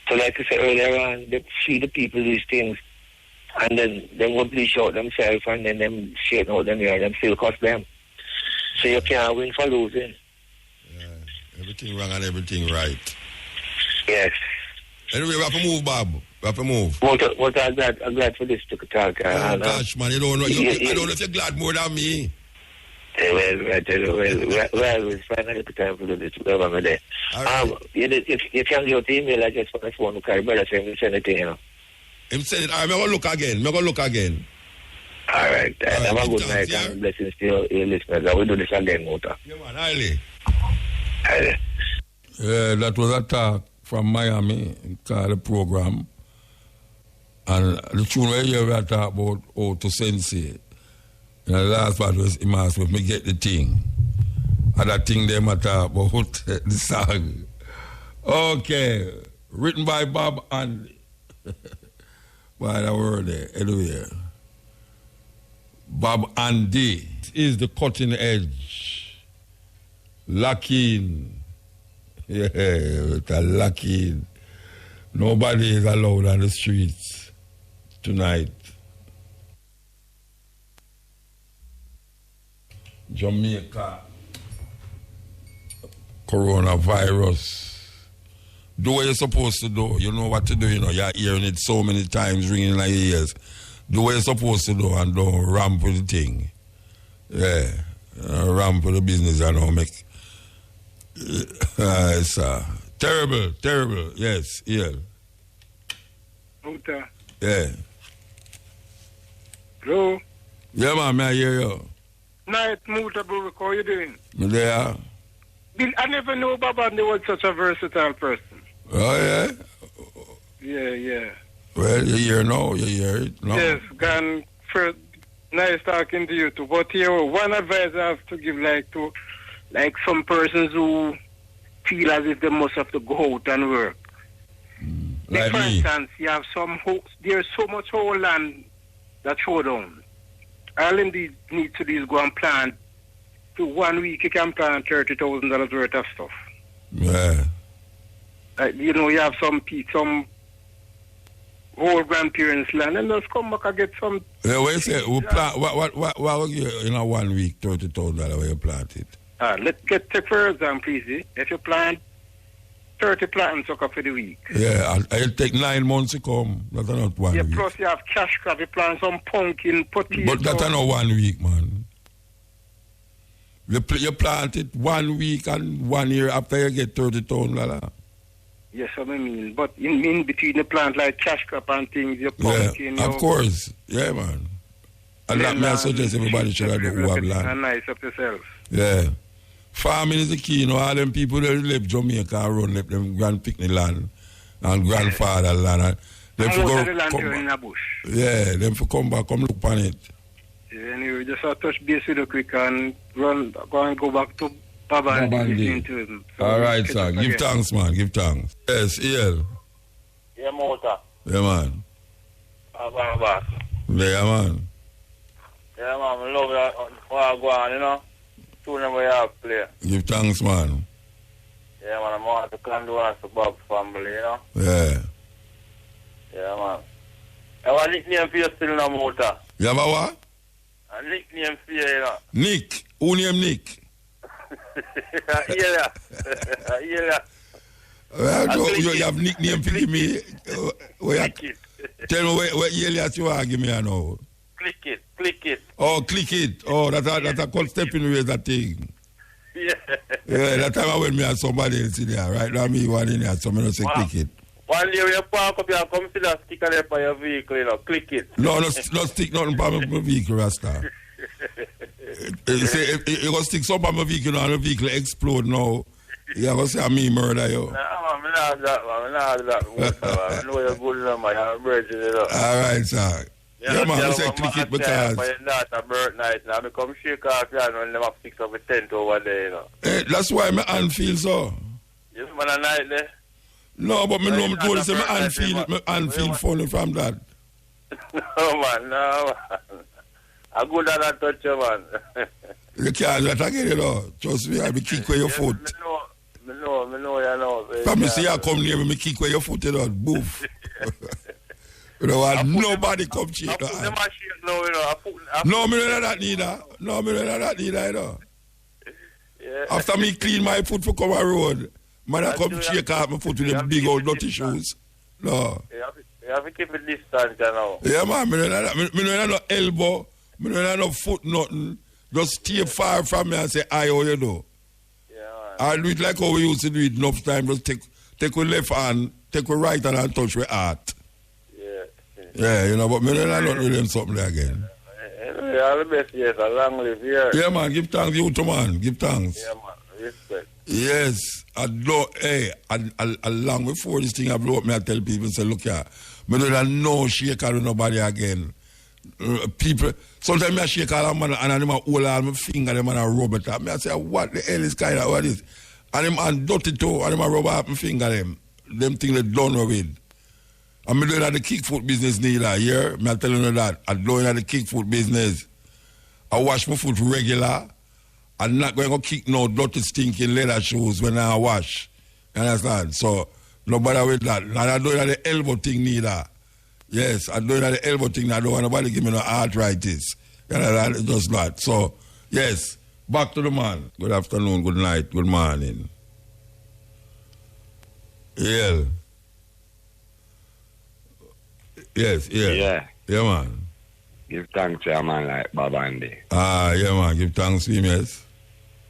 Speaker 2: So like I said earlier on, they feed the people these things and then they will bleach out themselves and then them straighten out them here and them still cost them. So you can't win for losing.
Speaker 1: Yeah. Everything wrong and everything right.
Speaker 2: Yes.
Speaker 1: Anyway, we have to move, Bob. We have to move.
Speaker 2: What I'm glad for this to talk.
Speaker 1: Oh, gosh, man, I don't know if you're glad more than me.
Speaker 2: Well, it's finally the time for this. Right. You can get the email address for the phone. Okay, brother, send it to you.
Speaker 1: Him said it. I'm going to look again.
Speaker 2: All right. Have a good night and blessings to your listeners. I will do this again, Mota.
Speaker 1: Yeah, man, highly. Yeah, that was a talk from Miami, called the program. And the tune where you were talking about how to sensei. And the last part was him asked me get the thing. And that thing they matter about the song. Okay. Written by Bob Andy. By the word there. Anyway. Bob Andy is the cutting edge. Locking. Yeah, with a locking. Nobody is allowed on the streets tonight. Jamaica, coronavirus. Do what you're supposed to do. You know what to do, you know. You're hearing it so many times, ringing in your ears. Do what you're supposed to do and don't ramp with the thing. Yeah. Ramp with the business and don't make... it's terrible. Yes, yeah.
Speaker 3: Muta.
Speaker 1: Yeah.
Speaker 3: Hello?
Speaker 1: Yeah, man, may I hear you?
Speaker 3: Night, Muta, bro. How you doing?
Speaker 1: Yeah.
Speaker 3: I never knew Babandi was such a versatile person.
Speaker 1: Oh, yeah?
Speaker 3: Yeah.
Speaker 1: Well, you hear now, you hear it now.
Speaker 3: Yes, gone first. Nice talking to you too. But here, one advice I have to give, to some persons who feel as if they must have to go out and work.
Speaker 1: Like
Speaker 3: for
Speaker 1: me.
Speaker 3: instance, you have there's so much whole land that show down. All you need to do is go and plant. To 1 week, you can plant $30,000 worth of stuff.
Speaker 1: Yeah.
Speaker 3: You have some whole grandparents' land, and just come back and get some.
Speaker 1: Yeah, what you say? We plant, what will you in a 1 week, $30,000 where you plant it?
Speaker 3: Take for example, easy. If you plant 30 plants for the week.
Speaker 1: Yeah, it'll take 9 months to come. That's not 1 week.
Speaker 3: Plus you have cash crop, you plant some pumpkin, potato.
Speaker 1: But that's not 1 week, man. You plant it 1 week and 1 year after you get $30,000.
Speaker 3: Yes, I mean. But in between the plant like cash crop and things, your pumpkin.
Speaker 1: Yeah, of course. Yeah, man. And that may I suggest everybody should have who have land.
Speaker 3: And nice up yourself.
Speaker 1: Yeah. Farming is the key, all them people that live Jamaica and run them grand picnic land and grandfather land. Them for
Speaker 3: go, the land in a bush.
Speaker 1: Yeah, them for come back, come look upon it.
Speaker 3: Yeah, anyway, just touch base with you quick and go back to Baba and listen to him. So
Speaker 1: all right, sir. Give thanks, man. Give thanks. Yes, EL.
Speaker 2: Yeah, Mota.
Speaker 1: Yeah, man.
Speaker 2: Baba.
Speaker 1: Yeah, man.
Speaker 2: Yeah, man. I love what go on, you know. Tournament we have play.
Speaker 1: Give thanks, man.
Speaker 2: Yeah, man. I'm on to condolence to Bob family, you know.
Speaker 1: Yeah.
Speaker 2: Yeah, man. I have a nickname for you still now, Mota.
Speaker 1: You have a what?
Speaker 2: A nickname for you, you know.
Speaker 1: Nick. Who name Nick?
Speaker 2: Yeah.
Speaker 1: Well, you have nickname for me. Tell me what Elias you want to give me now.
Speaker 2: Click it.
Speaker 1: Oh, click it. Oh, that's a called stepping away, that thing. Yeah, that time I went me and somebody else in there. Right now me one in there, somebody else say click it.
Speaker 4: One day when you park up here, come see that sticker there for your vehicle, you know, click it.
Speaker 1: No, no stick nothing for my vehicle, Rasta. If you go stick something on my vehicle and the vehicle explode now, you're going to say me murder you.
Speaker 4: No, man, I'm not that, man. I know you're good enough, man. You're a virgin, you know.
Speaker 1: All right, sir. Yeah, man, I say click it because...
Speaker 4: But not a birth night, now I come shake off you and them have fix up a tent over there, you know.
Speaker 1: That's why my hand feels so.
Speaker 4: You man a night there?
Speaker 1: No, but me know me told you say my hand feel funny from that.
Speaker 4: No, man. I go down and touch you, man.
Speaker 1: You can't do that again, you know. Trust me, I be kick where your foot.
Speaker 4: Me know, you know.
Speaker 1: But me see you come near me kick where your foot, you know, boof. You know what? Nobody come cheat.
Speaker 4: I put the machine now, you know.
Speaker 1: No, me don't know that neither. No, me don't know that neither, you know.
Speaker 4: Yeah.
Speaker 1: After me clean my foot for come a road, man, I come shake off my foot with them big old dirty shoes. No.
Speaker 4: You have to keep it distant, you know.
Speaker 1: Yeah, man, me don't know that. Me don't know no elbow. Me don't know no foot, nothing. Just stay far from me and say, how you know.
Speaker 4: Yeah, man.
Speaker 1: I do it like how we used to do it enough time. Just take with left hand, take with right hand and touch with heart. Yeah, you know, but me don't know nothing with them something there again.
Speaker 4: Anyway, all the best, yes, a long live here.
Speaker 1: Yeah, man, give thanks you to man. Give thanks.
Speaker 4: Yeah, man, respect.
Speaker 1: Yes, long before this thing I blow up, me I tell people, say, look here, me don't know shake out with nobody again. People, sometimes I shake all man and I hold all my finger, them and I rub it up. Me I say, what the hell is kind of, what is? And them and dirty too, and them I rub up my finger, them things they done with. I'm doing the kickfoot business neither, yeah? I'm telling you that. I'm doing the kickfoot business. I wash my foot regular. I'm not going to kick no dirty stinking leather shoes when I wash. You understand? So, nobody with that. And I'm doing the elbow thing neither. Yes, I'm doing the elbow thing. I don't want nobody give me no arthritis. You understand? It's just not. So, yes, back to the man. Good afternoon, good night, good morning. Yeah. Yes, yeah.
Speaker 5: Yeah.
Speaker 1: Yeah, man.
Speaker 5: Give thanks to a man like Bob Andy.
Speaker 1: Yeah, man. Give thanks to him, yes.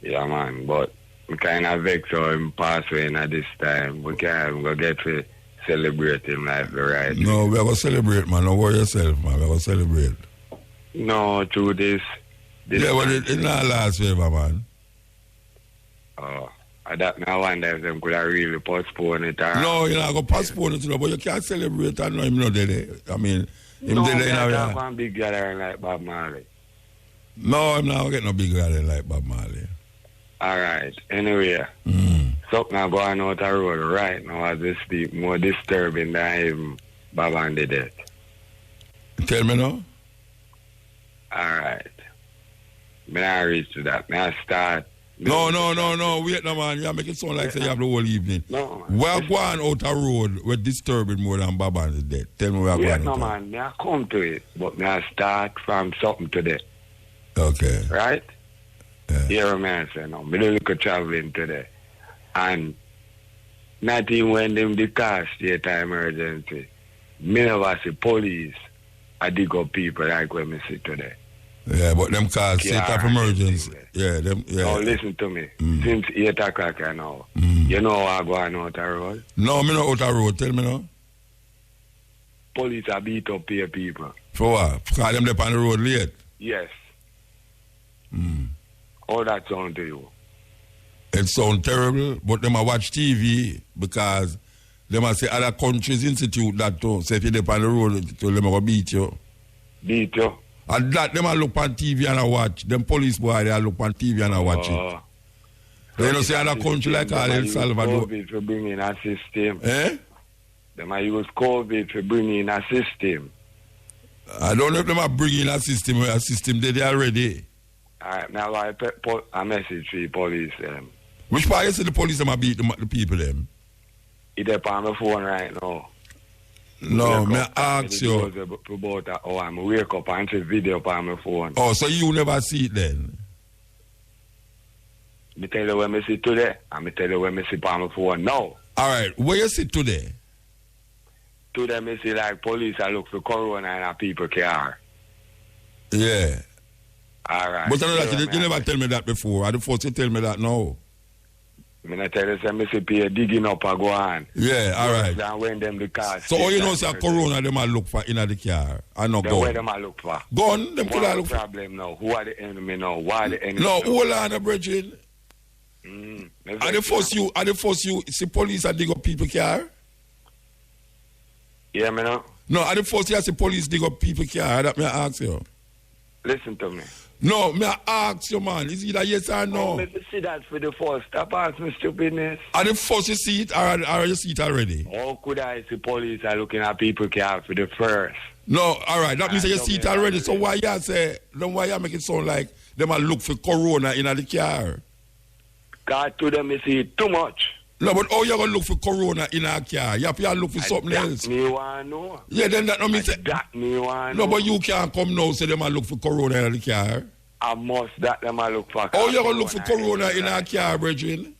Speaker 5: Yeah, man. But we kind of vex how him pass away at this time. We can't go get to celebrate him like the right.
Speaker 1: No, we're going to celebrate, man. Don't worry yourself, man. We're going to celebrate.
Speaker 5: No, through this
Speaker 1: yeah, but it's not last favor, man.
Speaker 5: Oh. That I wonder if them could have really postpone it.
Speaker 1: No, you're not going to postpone it, but you can't celebrate and know him not there. I mean, him
Speaker 5: no,
Speaker 1: there
Speaker 5: now.
Speaker 1: No,
Speaker 5: one big gathering like Bob Marley.
Speaker 1: No, I'm not going to get no big gathering like Bob Marley.
Speaker 5: All right. Anyway, something going out the road right now as this speak more disturbing than even Bob Andy death.
Speaker 1: Tell me now.
Speaker 5: All right. May I reach to that? May I start?
Speaker 1: No. Wait, no, man. You make it sound like say you have the whole evening.
Speaker 5: No,
Speaker 1: man. We're going out the road. We're disturbing more than Bob Andy's death. Tell me where we're going.
Speaker 5: No, man. May I come to it, but may I start from something today.
Speaker 1: Okay.
Speaker 5: Right?
Speaker 1: Yeah.
Speaker 5: Here, man, say no. Me do look at traveling today. And not even when them the car state of emergency, me never see police. I dig up people like when me see today.
Speaker 1: Yeah, but them cars state of emergency. Yeah, them. Yeah.
Speaker 5: Now listen to me. Since 8 o'clock now, you know how I go on out the road?
Speaker 1: No, me not out the road. Tell me now.
Speaker 5: Police are beat up here people.
Speaker 1: For what? Because them up on the road late?
Speaker 5: Yes. How that sound to you?
Speaker 1: It sound terrible, but them a watch TV because them a say other countries institute that too. So if you're up on the road, them a go beat you.
Speaker 5: Beat you?
Speaker 1: And that, them a look on TV and a watch. Them police boy, they a look on TV and a watch it. They don't say other country like El Salvador.
Speaker 5: COVID to bring in a system.
Speaker 1: Eh?
Speaker 5: Them a use COVID to bring in a system.
Speaker 1: I don't know if them are bringing a system they already.
Speaker 5: Alright, now I put a message to the police.
Speaker 1: Which part you say the police them a beat the people them?
Speaker 5: It's on my phone right now.
Speaker 1: No, me ask you.
Speaker 5: About I'm wake up and see video on my phone.
Speaker 1: Oh, so you never see it then?
Speaker 5: Me tell you when I see today, and me tell you when I see on my phone now.
Speaker 1: Alright, where you see today?
Speaker 5: Today I see like police I look for corona in a people car.
Speaker 1: Yeah.
Speaker 5: All right.
Speaker 1: But I know that you never tell me that before. I the first you tell me that now.
Speaker 5: I'm going to tell you, say, Mississippi digging up and go on.
Speaker 1: Yeah, all right.
Speaker 5: And when them the cars.
Speaker 1: So all you know, say corona, them a look for in the car. And not
Speaker 5: then
Speaker 1: gun.
Speaker 5: where them a look for?
Speaker 1: Gun, them could have look for.
Speaker 5: What's the problem now? Who are the enemy now? Why the enemy?
Speaker 1: No, hold on, Bridget. Are the first you see police and dig up people car?
Speaker 5: Yeah, me know.
Speaker 1: No, are the first you see police dig up people car? That me I ask you.
Speaker 5: Listen to me.
Speaker 1: No, me I ask you, man. Is it a yes or no?
Speaker 5: Let me see that for the first. Stop asking me stupidness.
Speaker 1: Are the first you see it or you see it already?
Speaker 5: How could I see police are looking at people car for the first?
Speaker 1: No, all right. That means you see it already. So why you say, then why you make it sound like them a look for corona in the car?
Speaker 5: God to them, you see it too much.
Speaker 1: No, but how you going to look for corona in a car? You have to look for something else.
Speaker 5: Me want to know.
Speaker 1: Yeah, then that don't mean say.
Speaker 5: That me want
Speaker 1: No, but you can't come now say them a look for corona in the car.
Speaker 5: I must that them a look for.
Speaker 1: How you going to look for corona in a car, brethren?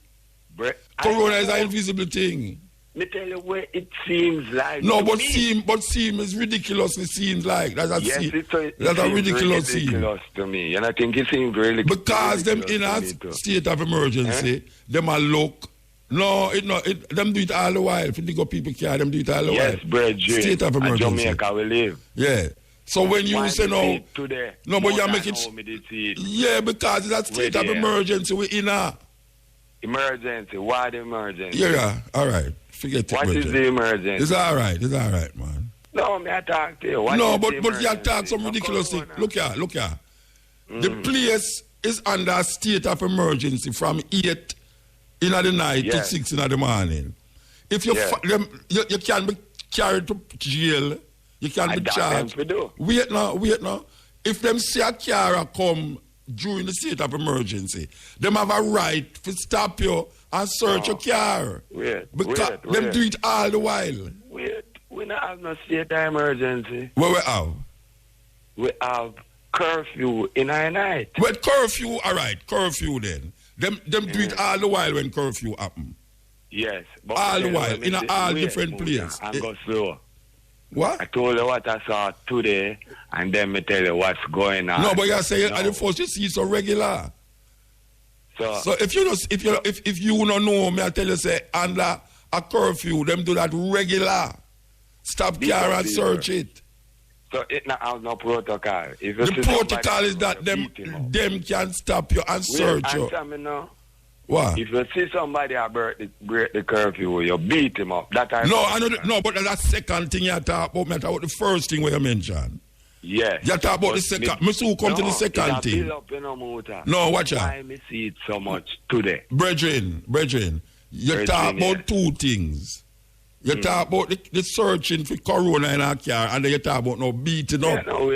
Speaker 1: Corona is an invisible thing.
Speaker 5: Me tell you where it seems like.
Speaker 1: No, but seem is ridiculously seems like. That's a ridiculous scene.
Speaker 5: Ridiculous to me. And I think it seems really
Speaker 1: because them in a state of emergency, them a look. No, them do it all the while. If you go people care, them do it all the while.
Speaker 5: Yes, Bridget.
Speaker 1: State of emergency.
Speaker 5: Jamaica we live.
Speaker 1: Yeah. So when you say no,
Speaker 5: today,
Speaker 1: no, but you make it. Yeah, because it's a state of emergency. We in a
Speaker 5: emergency. Why the emergency?
Speaker 1: Yeah. All right. Forget it.
Speaker 5: What is the emergency?
Speaker 1: It's all right. It's all right, man.
Speaker 5: No, me I talk to you.
Speaker 1: But you talk some ridiculous thing. Look here. The place is under a state of emergency from 8 in the night to 6 in the morning. If you you can be carried to jail, you can be charged. Wait now. If them see a car come during the state of emergency, them have a right to stop you and search your car. Because them do it all the while.
Speaker 5: We don't have no state of emergency.
Speaker 1: What we have?
Speaker 5: We have curfew in our night.
Speaker 1: Well, curfew, all right, curfew then. Them do it all the while when curfew happen.
Speaker 5: Yes. But
Speaker 1: all the while, in all different places.
Speaker 5: And go slow.
Speaker 1: What?
Speaker 5: I told you what I saw today, and then me tell you what's going on.
Speaker 1: No, but you say at the first you see it so regular. So if you don't know me, I tell you say under a curfew, them do that regular. Stop car and search it.
Speaker 5: So it not have no protocol. If
Speaker 1: the protocol is that them can stop you and search you.
Speaker 5: Answer me now.
Speaker 1: What?
Speaker 5: If you see somebody break the curfew, you beat him up. That time.
Speaker 1: No, but that's the second thing you talk about. I talk about the first thing where you mentioned.
Speaker 5: Yes.
Speaker 1: You talk about the second. Me soon come to the second thing. No, watch out.
Speaker 5: Why me see it so much today?
Speaker 1: Brethren, you talk about two things. You talk about the searching for corona in our car, and then you talk about no beating up.
Speaker 5: No.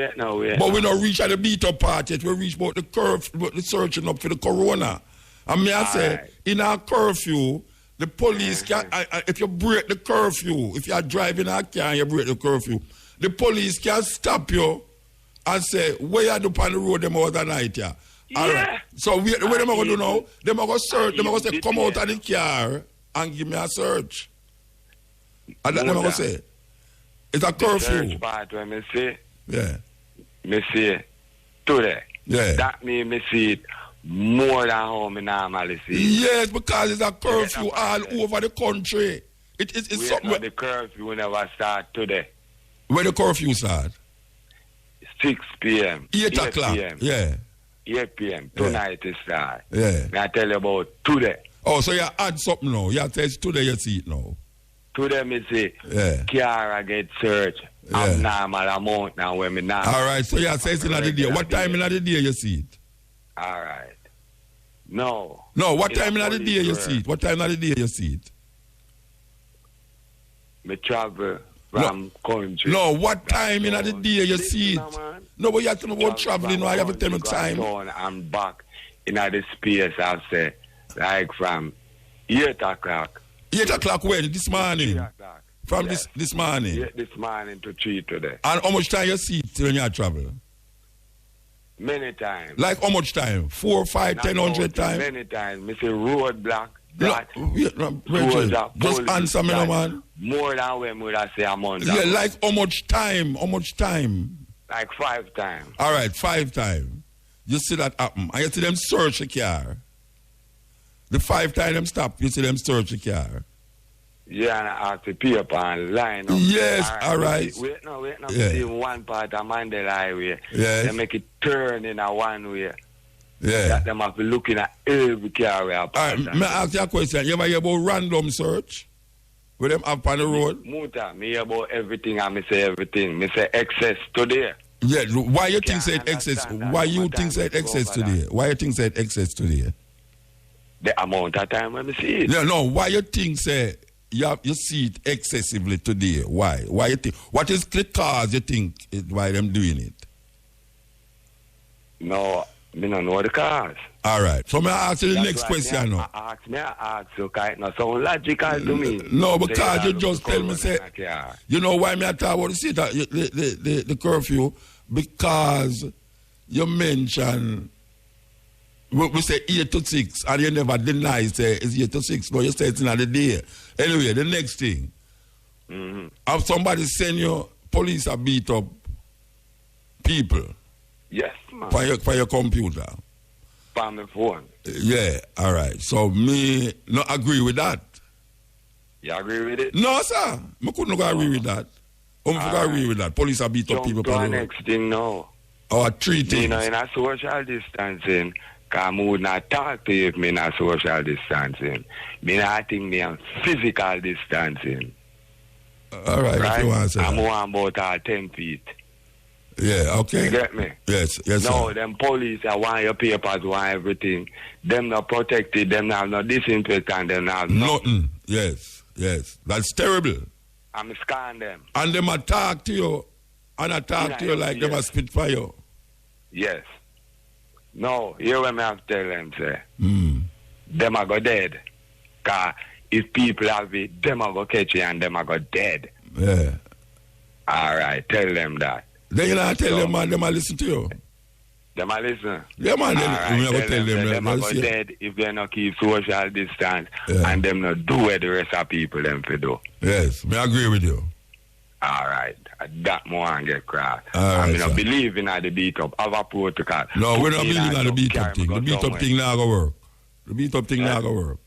Speaker 1: But we don't reach at the beat up part yet. We reach about the searching up for the corona. And me I say, in our curfew, the police can, if you break the curfew, if you are driving a car and you break the curfew, the police can stop you and say, where you do on the road them all the night, yeah? All right. So what them are going to do now? Them are going to search, them are going to say, come out of the car and give me a search. And that them are going to say. It's a curfew.
Speaker 5: The search part when me say,
Speaker 1: me
Speaker 5: see today.
Speaker 1: Yeah.
Speaker 5: That means me see it more than how me normally see it.
Speaker 1: Yes, because it's a curfew all over the country. It's something.
Speaker 5: The curfew will never start today.
Speaker 1: When the curfew start?
Speaker 5: 6 p.m.
Speaker 1: 8 o'clock.
Speaker 5: PM.
Speaker 1: Yeah.
Speaker 5: 8 p.m. Tonight it start.
Speaker 1: Yeah.
Speaker 5: May I tell you about today?
Speaker 1: Oh, so you add something now. You tell today you see it now.
Speaker 5: Today me say, Kiara get searched. Abnormal amount now when me not.
Speaker 1: All right, so you say it's in the day. What time in the day you see it?
Speaker 5: All right. No,
Speaker 1: what time in the day you see it? What time in the day you see it?
Speaker 5: Me travel from country.
Speaker 1: No, what time in the day you see it? No, but you have to know about traveling. No, I have to tell me time.
Speaker 5: I'm back in the space, I'll say, like from 8 o'clock.
Speaker 1: 8 o'clock when? This morning?
Speaker 5: 3 o'clock.
Speaker 1: From this morning?
Speaker 5: Yeah, this morning to 3 today.
Speaker 1: And how much time you see it when you travel?
Speaker 5: Many times.
Speaker 1: Like how much time? 4, 5, 10, 100 times?
Speaker 5: Many times. Me say roadblock.
Speaker 1: Just answer me, no, man.
Speaker 5: More than when would I say a month.
Speaker 1: Yeah, like how much time? How much time?
Speaker 5: Like 5 times.
Speaker 1: All right, 5 times. you see that happen. And you see them search the car. The 5 times them stop, you see them search the car.
Speaker 5: Yeah, and I have to paper and line up.
Speaker 1: Yes, all right.
Speaker 5: Wait, no.
Speaker 1: Yeah.
Speaker 5: See one part of Mandela Highway.
Speaker 1: Yes.
Speaker 5: They make it turn in a one way.
Speaker 1: Yeah.
Speaker 5: That them have to looking at every car we have.
Speaker 1: All right, may I ask you a question? You ever hear about random search? With them up on the road?
Speaker 5: Muta, me hear about everything and me say everything. Me say excess today.
Speaker 1: Yeah, why you think said
Speaker 5: Can't
Speaker 1: excess?
Speaker 5: understand that.
Speaker 1: Why you
Speaker 5: What
Speaker 1: think
Speaker 5: time
Speaker 1: said
Speaker 5: we go
Speaker 1: excess
Speaker 5: over
Speaker 1: today? Why you think said excess today?
Speaker 5: The amount of time when me see it.
Speaker 1: No, why you think say you see it excessively today? Why? Why you think? What is the cause you think why them doing it?
Speaker 5: No, me don't know the cause.
Speaker 1: All right. So may I ask you the
Speaker 5: That's
Speaker 1: next
Speaker 5: why
Speaker 1: question now?
Speaker 5: I ask you, it not so logical to me.
Speaker 1: No,
Speaker 5: Say
Speaker 1: because
Speaker 5: that
Speaker 1: you
Speaker 5: look
Speaker 1: just tell me
Speaker 5: cold
Speaker 1: say,
Speaker 5: in a car.
Speaker 1: you know why me I talk about the curfew? Because you mention we say 8 to 6 and you never deny say it's 8 to 6. No, you say it's in the day. Anyway, the next thing.
Speaker 5: Mm-hmm.
Speaker 1: Have somebody send you police a beat up people
Speaker 5: Yes, man.
Speaker 1: for your computer.
Speaker 5: On the phone.
Speaker 1: Yeah, all right. So me not agree with that.
Speaker 5: You agree with it?
Speaker 1: No, sir. I couldn't agree with that. Agree with that. Police are beat up
Speaker 5: Jump
Speaker 1: people.
Speaker 5: to the next thing now.
Speaker 1: Or 3 things.
Speaker 5: You know, in a social distancing, because I would not talk to you if me in a social distancing. Me not think me am physical distancing.
Speaker 1: All right, if you want to say
Speaker 5: I'm
Speaker 1: that.
Speaker 5: one about 10 feet.
Speaker 1: Yeah, okay.
Speaker 5: You get me?
Speaker 1: Yes,
Speaker 5: No,
Speaker 1: sir.
Speaker 5: them police, I want your papers, want everything. Them not protected, them not no disinfectant, them not
Speaker 1: Nothing. Yes. That's terrible.
Speaker 5: I'm scan them.
Speaker 1: And them attack to you. And attack to you like them a spit fire.
Speaker 5: Yes. No, hear what I have to tell them, say.
Speaker 1: Mm.
Speaker 5: Them are go dead. Because if people have it, them are go catch you and them are go dead.
Speaker 1: Yeah.
Speaker 5: All right, tell them that.
Speaker 1: Then you not tell them, man, them a listen to you.
Speaker 5: Them are listen.
Speaker 1: Yeah, man, then you
Speaker 5: right,
Speaker 1: tell them.
Speaker 5: them are go
Speaker 1: see.
Speaker 5: dead if they not keep social distance
Speaker 1: Yeah.
Speaker 5: and them not do what the rest of people them for do.
Speaker 1: Yes, I agree with you.
Speaker 5: All right. That more and get cross.
Speaker 1: All right,
Speaker 5: I mean,
Speaker 1: sir.
Speaker 5: I believe in the beat up. Have a protocol.
Speaker 1: No, we're
Speaker 5: Put
Speaker 1: not
Speaker 5: me
Speaker 1: believing in the beat up
Speaker 5: carry
Speaker 1: thing.
Speaker 5: me
Speaker 1: The
Speaker 5: go
Speaker 1: beat up
Speaker 5: somewhere.
Speaker 1: thing not going to work. The beat up thing not going to work.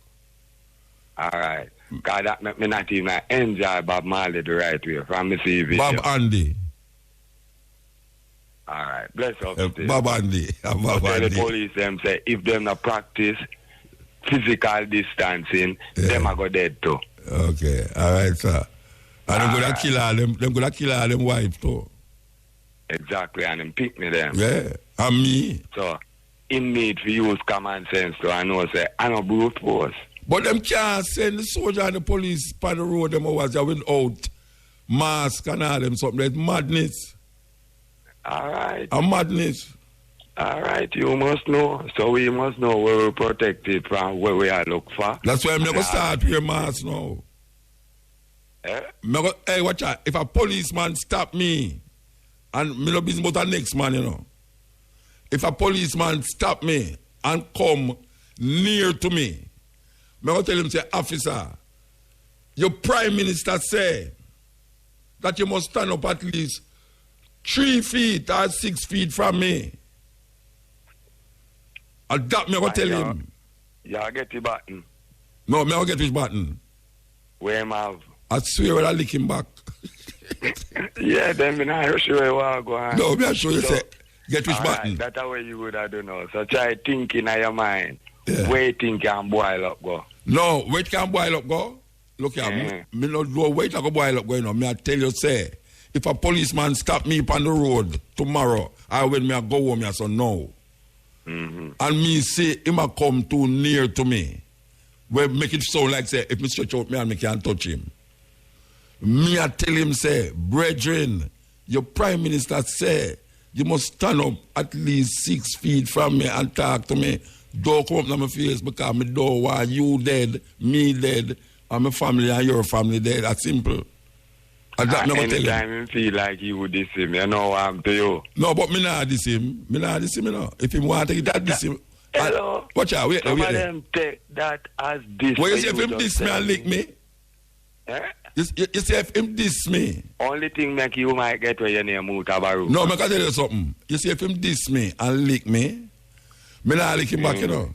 Speaker 5: All right. Because that make me not even enjoy Bob Marley the right way from the CV.
Speaker 1: Bob Andy.
Speaker 5: All right. Bless up.
Speaker 1: Bob Andy. Bob
Speaker 5: Tell the
Speaker 1: Andy.
Speaker 5: police them say if them not practice physical distancing, them are go dead too.
Speaker 1: Okay. All right, sir. And them going to kill all them. Them going to kill all them wives too.
Speaker 5: Exactly. And them pick me them.
Speaker 1: Yeah. And me.
Speaker 5: So, in need to use common sense to I know say I know brute force.
Speaker 1: But them can't send the soldier and the police on the road them hours without mask and all them something. That's madness.
Speaker 5: All right.
Speaker 1: A madness.
Speaker 5: All right, you must know. So we must know where we're protected from, where we are look for.
Speaker 1: That's why I'm not going to start wearing mask now.
Speaker 5: Eh?
Speaker 1: Hey, watch out. If a policeman stop me, and me no business about the next man, you know. If a policeman stop me and come near to me, I'm going to tell him, say, officer, your prime minister say that you must stand up at least 3 feet or 6 feet from me. And that me going to tell him.
Speaker 5: Yeah, get the button.
Speaker 1: No, me going to get his button.
Speaker 5: Where him have?
Speaker 1: I swear when I lick him back.
Speaker 5: Yeah, then me not sure where I go on.
Speaker 1: No, me I show you, say, get which
Speaker 5: all
Speaker 1: button.
Speaker 5: Right, that's way you would have done know. So try thinking in your mind.
Speaker 1: Yeah.
Speaker 5: Where you think can boil up go.
Speaker 1: No, wait can boil up go. Look here, me no do wait I go boil up go, you know. Me I tell you, say, if a policeman stop me on the road tomorrow, I when me I go home, I say no.
Speaker 5: Mm-hmm.
Speaker 1: And me say, him a come too near to me. Well, make it sound like, say, if me stretch out me and me can't touch him. Me I tell him, say, brethren, your prime minister say, you must stand up at least 6 feet from me and talk to me. Don't come up to my face because me don't want you dead, me dead, and my family and your family dead. That's simple. And that me tell him.
Speaker 5: Anytime you feel like you would diss him, you know what I'm to you.
Speaker 1: No, but me not diss him. Me not diss him, you know. If he want to take that, diss him.
Speaker 5: Hello.
Speaker 1: Watch out, wait.
Speaker 5: Some of them take that as diss.
Speaker 1: What you say if him diss me and lick me? You see if him diss me.
Speaker 5: Only thing make you might get where your name Mutabaru.
Speaker 1: No, I can tell you something. You see if him diss me and lick me not lick him back, you know.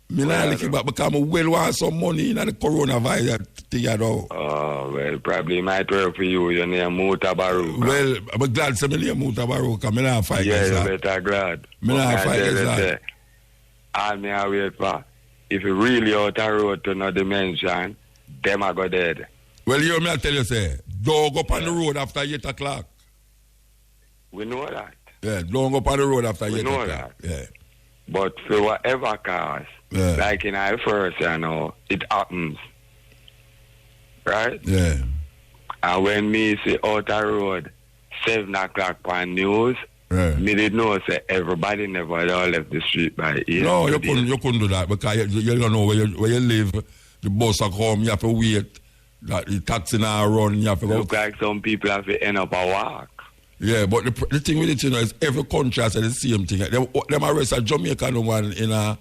Speaker 1: Me not lick him back because I well want some money in the coronavirus thing, you know.
Speaker 5: Oh, well, probably might work for you. Your name Mutabaru.
Speaker 1: Well, I'm glad some name Mutabaru because I not fight
Speaker 5: yeah,
Speaker 1: that.
Speaker 5: you better glad.
Speaker 1: I not fight that.
Speaker 5: All me I wait for. If you really out the road to no dimension, them I go dead.
Speaker 1: Well, you me I tell you, say, don't go up on the road after 8 o'clock.
Speaker 5: We know that.
Speaker 1: Yeah, don't go up on the road after 8 o'clock.
Speaker 5: We know that.
Speaker 1: Yeah.
Speaker 5: But for whatever cause, like in our first, you know, it happens. Right?
Speaker 1: Yeah.
Speaker 5: And when me see out the road, 7 o'clock on news, me did know say everybody never left the street by 8.
Speaker 1: No, you couldn't do that because you don't know where you live. The bus will come, you have to wait. The taxi now run, you have to go.
Speaker 5: Look like some people have to end up a walk.
Speaker 1: Yeah, but the thing with it, you know, is every country has the same thing. Them arrest a Jamaican woman in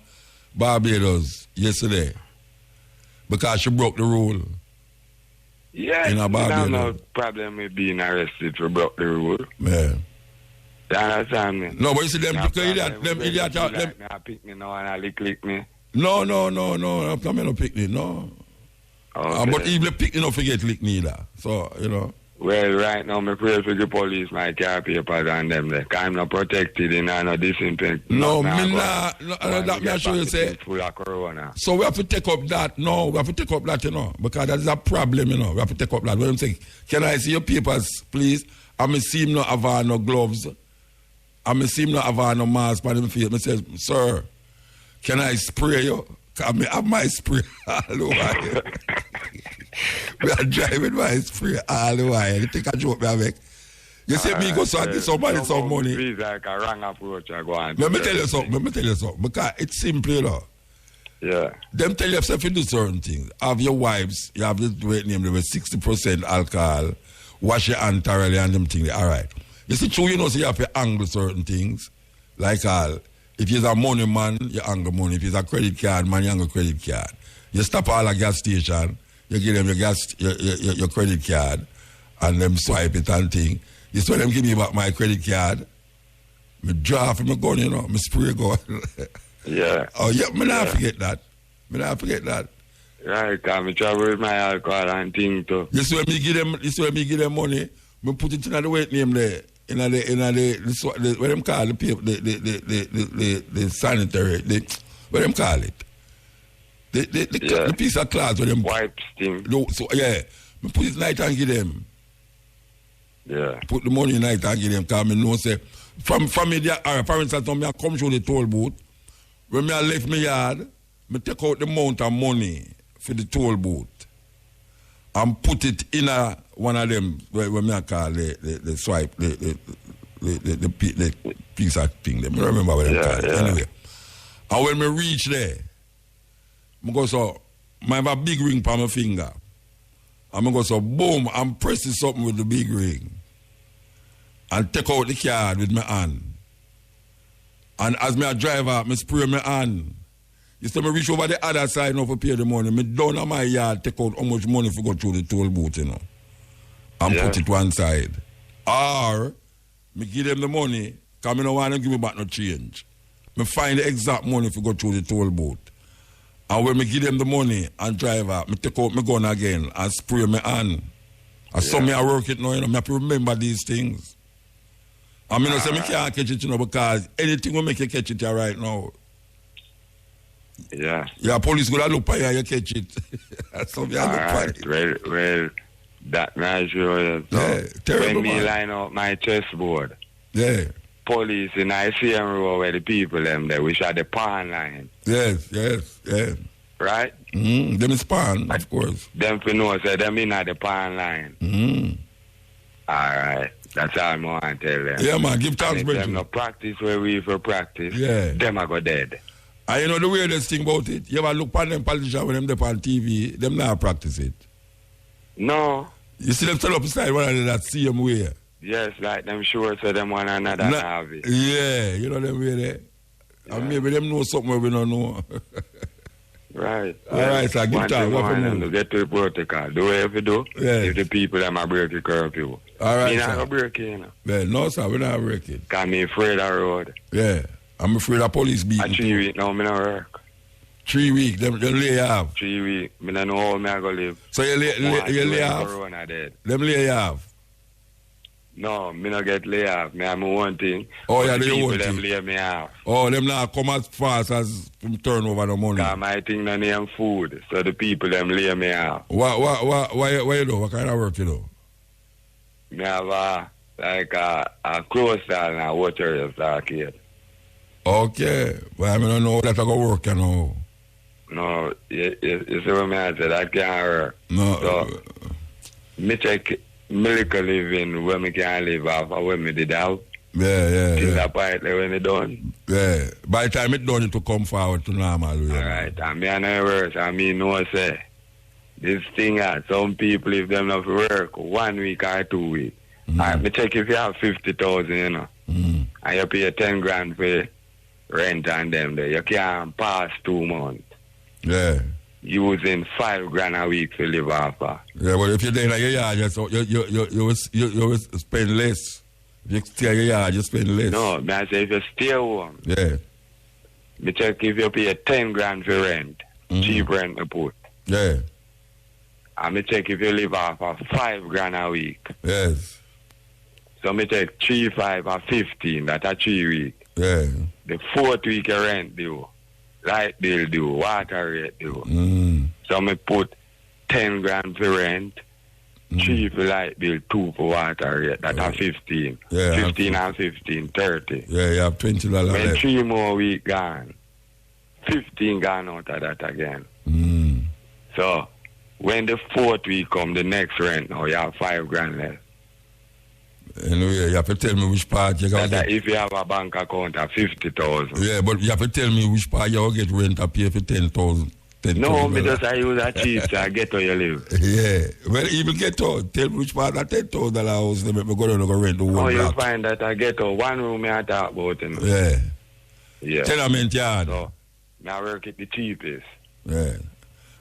Speaker 1: Barbados yesterday because she broke the rule.
Speaker 5: Yeah,
Speaker 1: in Barbados.
Speaker 5: No problem with being arrested for broke the rule.
Speaker 1: Yeah.
Speaker 5: You understand me?
Speaker 1: No, but you see them idiot.
Speaker 5: I pick me now and I lick me.
Speaker 1: No, I'm coming to pick me, no.
Speaker 5: Okay.
Speaker 1: But even pick me no forget lick neither. So, you know.
Speaker 5: Well, right now, I pray for the police, my car papers and them there. Because I'm not protected in no disinfect.
Speaker 1: No, that me sure you say.
Speaker 5: Full of corona.
Speaker 1: So we have to take up that. No, we have to take up that, you know. Because that is a problem, you know. We have to take up that. When I'm saying, can I see your papers, please? I see him not have no gloves. I see him not have no mask on him face. I say, sir, can I spray you? I have my spray all the way. We are driving my spray all the way. You think I joke me make? You see me go so give somebody some money.
Speaker 5: Please, like a wrong approach I go on.
Speaker 1: Let me tell you something. Because it's simple, you know.
Speaker 5: Yeah.
Speaker 1: Them tell yourself you do certain things. Have your wives, you have this weight name, with 60% alcohol, wash your hand thoroughly and them things. All right. You see, true, you know, so you have to angle certain things. Like if you're a money man, you angle money. If you're a credit card man, you angle credit card. You stop all a gas station, you give them your credit card, and them swipe it and thing. You saw them give me back my credit card. Me draw from my gun, you know, me spray gun.
Speaker 5: Yeah.
Speaker 1: Oh, yeah, me not forget that.
Speaker 5: Right, because I travel with my alcohol and thing too.
Speaker 1: You see when me give them money, me put it in the weight name there. In the what them call the paper, the sanitary, what them call it? The piece of cloth with them
Speaker 5: wipes thing.
Speaker 1: So yeah, me put it night and give them.
Speaker 5: Yeah.
Speaker 1: Put the money night and give them because I know say from me there for instance when I come through the toll booth, when I left my yard, I take out the amount of money for the toll booth and put it in one of them when I call the swipe, the piece of thing. I don't remember what they call it. Anyway. And when I reach there, I go so, I have a big ring on my finger. And I go so, boom, I'm pressing something with the big ring. And take out the card with my hand. And as me a driver, I spray my hand. You see me reach over the other side now for pay the money. Me down on my yard, take out how much money for go through the toll booth, you know. And put it one side. Or, me give them the money, because I don't want to give me back no change. Me find the exact money for go through the toll booth. And when me give them the money and drive out, me take out my gun again and spray my hand. And so me I work it now, you know, me have to remember these things. I mean, I say me can't catch it, you know, because anything will make you catch it here right now.
Speaker 5: Yeah.
Speaker 1: Yeah, police go look for you and you catch it. So me look for it.
Speaker 5: Well, that not sure.
Speaker 1: Yeah, terrible,
Speaker 5: when me
Speaker 1: man.
Speaker 5: line up my chessboard,
Speaker 1: yeah.
Speaker 5: Police in ICM row where the people them there, which are the pawn line.
Speaker 1: Yes.
Speaker 5: Right?
Speaker 1: Them is pawn, of course.
Speaker 5: Them for know, say them in at the pawn line. All right. That's all I want to tell them.
Speaker 1: Yeah, man, give thanks,
Speaker 5: brother. Them no practice where we for practice.
Speaker 1: Yeah.
Speaker 5: Them I go dead.
Speaker 1: And you know the weirdest thing about it? You ever look at them politicians when them on TV, them not practice it.
Speaker 5: No.
Speaker 1: You see them stand up beside one another that same way.
Speaker 5: Yes, like them sure so them one another have it.
Speaker 1: Yeah, you know them way there. Yeah. And maybe them know something we don't know.
Speaker 5: Right.
Speaker 1: All right, sir. Give time.
Speaker 5: To get to the protocol. Do whatever you do.
Speaker 1: Yes.
Speaker 5: If the people that might break the curfew.
Speaker 1: All right,
Speaker 5: me
Speaker 1: sir.
Speaker 5: not going to break it, you know.
Speaker 1: Yeah, no, sir. We're not breaking.
Speaker 5: Because I'm afraid of the road.
Speaker 1: Yeah. I'm afraid of police beating.
Speaker 5: 3 weeks now, I'm not work.
Speaker 1: 3 weeks. Them lay you off.
Speaker 5: 3 weeks. I don't know how I'm going to live.
Speaker 1: So you lay off?
Speaker 5: Corona dead.
Speaker 1: Them lay you off?
Speaker 5: No, me not get lay off. Me have my own thing.
Speaker 1: Oh, yeah,
Speaker 5: the
Speaker 1: they
Speaker 5: people
Speaker 1: own
Speaker 5: them
Speaker 1: thing.
Speaker 5: lay me off.
Speaker 1: Oh, them not come as fast as from turn over the money.
Speaker 5: Because my thing no name food. So the people them lay me off.
Speaker 1: What you do? What kind of work you do?
Speaker 5: Me have a clothes style and a water arcade.
Speaker 1: Okay. But I don't know that I go work, you know.
Speaker 5: No, you see what I said? I can't work.
Speaker 1: No.
Speaker 5: So, me take miracle living where me can live off of when me did out.
Speaker 1: Yeah.
Speaker 5: Till that point when it done.
Speaker 1: Yeah. By the time it done, it to come forward to normal. Yeah.
Speaker 5: All right. And me and I work. I mean, no say. This thing, some people, if them not work 1 week or 2 weeks. All right, me check if you have 50,000, you know. And you pay 10 grand for rent and them there. You can't pass 2 months.
Speaker 1: Yeah.
Speaker 5: Using 5 grand a week to live off of.
Speaker 1: Yeah, but if you're there in your yard, you will spend less. If you stay in your yard, you spend less.
Speaker 5: No, I say if you stay home,
Speaker 1: Yeah.
Speaker 5: me check if you pay 10 grand for rent, cheap rent to put.
Speaker 1: Yeah.
Speaker 5: And me check if you live off of 5 grand a week.
Speaker 1: Yes.
Speaker 5: So me check 3, 5 or 15, that's a 3 week.
Speaker 1: Yeah.
Speaker 5: The 4th week your rent due, light bill due, water rate due. So me put 10 grand for rent, 3 for light bill, 2 for water rate, that's a 15.
Speaker 1: Yeah,
Speaker 5: 15 and 15, 30.
Speaker 1: Yeah, you have $20
Speaker 5: When
Speaker 1: left.
Speaker 5: 3 more weeks gone, 15 gone out of that again. So when the 4th week come, the next rent, now you have 5 grand left.
Speaker 1: Anyway, you have to tell me which part you got.
Speaker 5: That if you have a bank account of 50,000.
Speaker 1: Yeah, but you have to tell me which part you will get rent to pay for 10,000.
Speaker 5: No, because I use a cheap, so I get where you live.
Speaker 1: Yeah. Well, even get out. Tell me which part of $10,000 house they make me go down and go rent the whole
Speaker 5: Oh, you
Speaker 1: block.
Speaker 5: find that I get out. One room I talk about. You know.
Speaker 1: Yeah.
Speaker 5: Yeah.
Speaker 1: Tenement yard.
Speaker 5: So, I work at the cheapest.
Speaker 1: Yeah.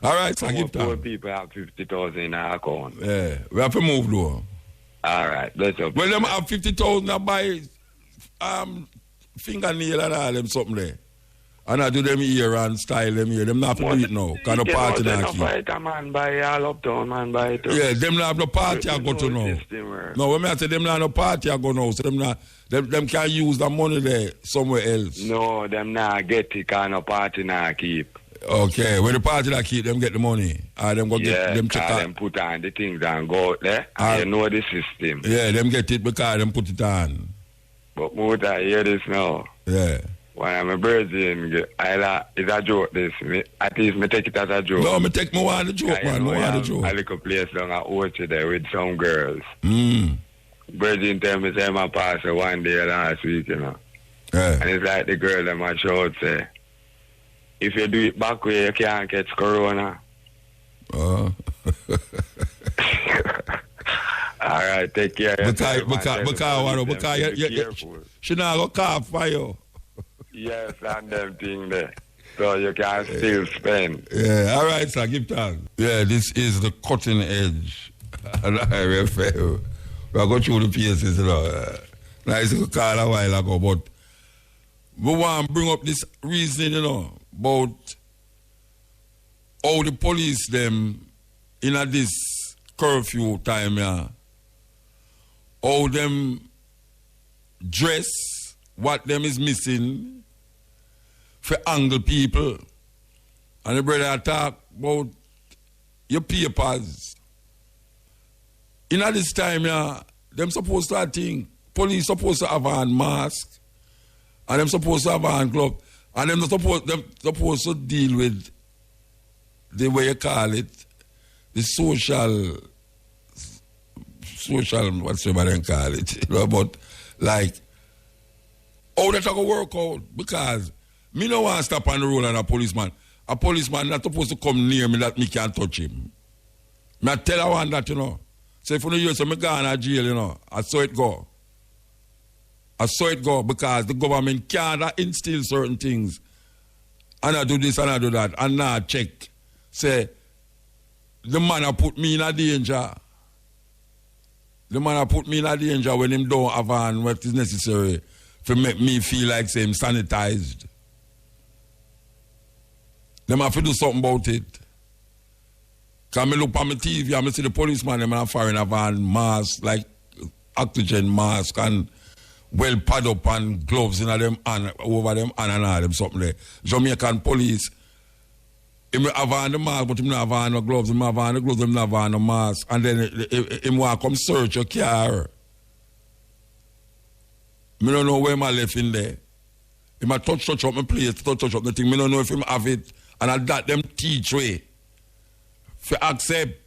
Speaker 1: All right, so I give
Speaker 5: Poor
Speaker 1: time.
Speaker 5: people have 50,000 in their account.
Speaker 1: Yeah. We have to move though.
Speaker 5: All right, let's up.
Speaker 1: Well, them have 50,000 to buy fingernail and all them something there. And I do them ear and style them ear. Them not have to do it now. Because the party not keep.
Speaker 5: Fight a man buy all uptown, man buy it.
Speaker 1: Yeah, them not have no party I go to now. No, when I say them not have no party I go now, so them not, them can use the money there somewhere else.
Speaker 5: No, them not get it because no party not keep.
Speaker 1: Okay, when the party that keep them get the money. Or them go get them check out.
Speaker 5: them put on the things and go out there. And you know the system.
Speaker 1: Yeah, them get it because them put it on.
Speaker 5: But more I hear this now.
Speaker 1: Yeah.
Speaker 5: When I'm a virgin, it's a joke this. At least me take it as a joke.
Speaker 1: No, me take me one the joke, man. Me want the joke.
Speaker 5: I look a place down at Orchard there with some girls. Virgin tell me say my pastor one day last week, you know.
Speaker 1: Yeah.
Speaker 5: And it's like the girl that my show say, if you do it back way, you can't catch corona.
Speaker 1: All
Speaker 5: right, take care.
Speaker 1: Because she not go cough for you.
Speaker 5: Yes, and them thing there. So you can still spend.
Speaker 1: Yeah, all right, sir, give thanks. Yeah, this is the cutting edge. We are going through the pieces, you know. Nice to call a while ago, but we want to bring up this reasoning, you know, about how the police them in this curfew time, yeah, how them dress, what them is missing for angle people. And the brother talk about your papers. In this time, yeah, them supposed to think, police supposed to have on mask, and them supposed to have on glove, and them supposed to deal with the way you call it, the social, whatever they call it, you know, but like, how that going to work out? Because me no want to stop on the road and a policeman. A policeman not supposed to come near me that me can't touch him. Me tell her one that, you know. So if you know you say me gone to jail, you know, I saw it go. I saw it go because the government can't instill certain things and I do this and I do that, and now check. Say, the man a put me in a danger. The man a put me in a danger when him don't have on what is necessary to make me feel like say him sanitized. Them have to do something about it. Because I look on my TV and I see the policeman them are firing a van mask, like oxygen mask and well pad up and gloves in them and over them and all them something there. Jamaican police, him have on the mask, but him not have on no gloves, him have on the gloves, him not have on no mask. And then him want come search your car. I don't know where I left in there. Him a touch up my place, touch up the thing. I don't know if him have it. And I that them teach way. For accept.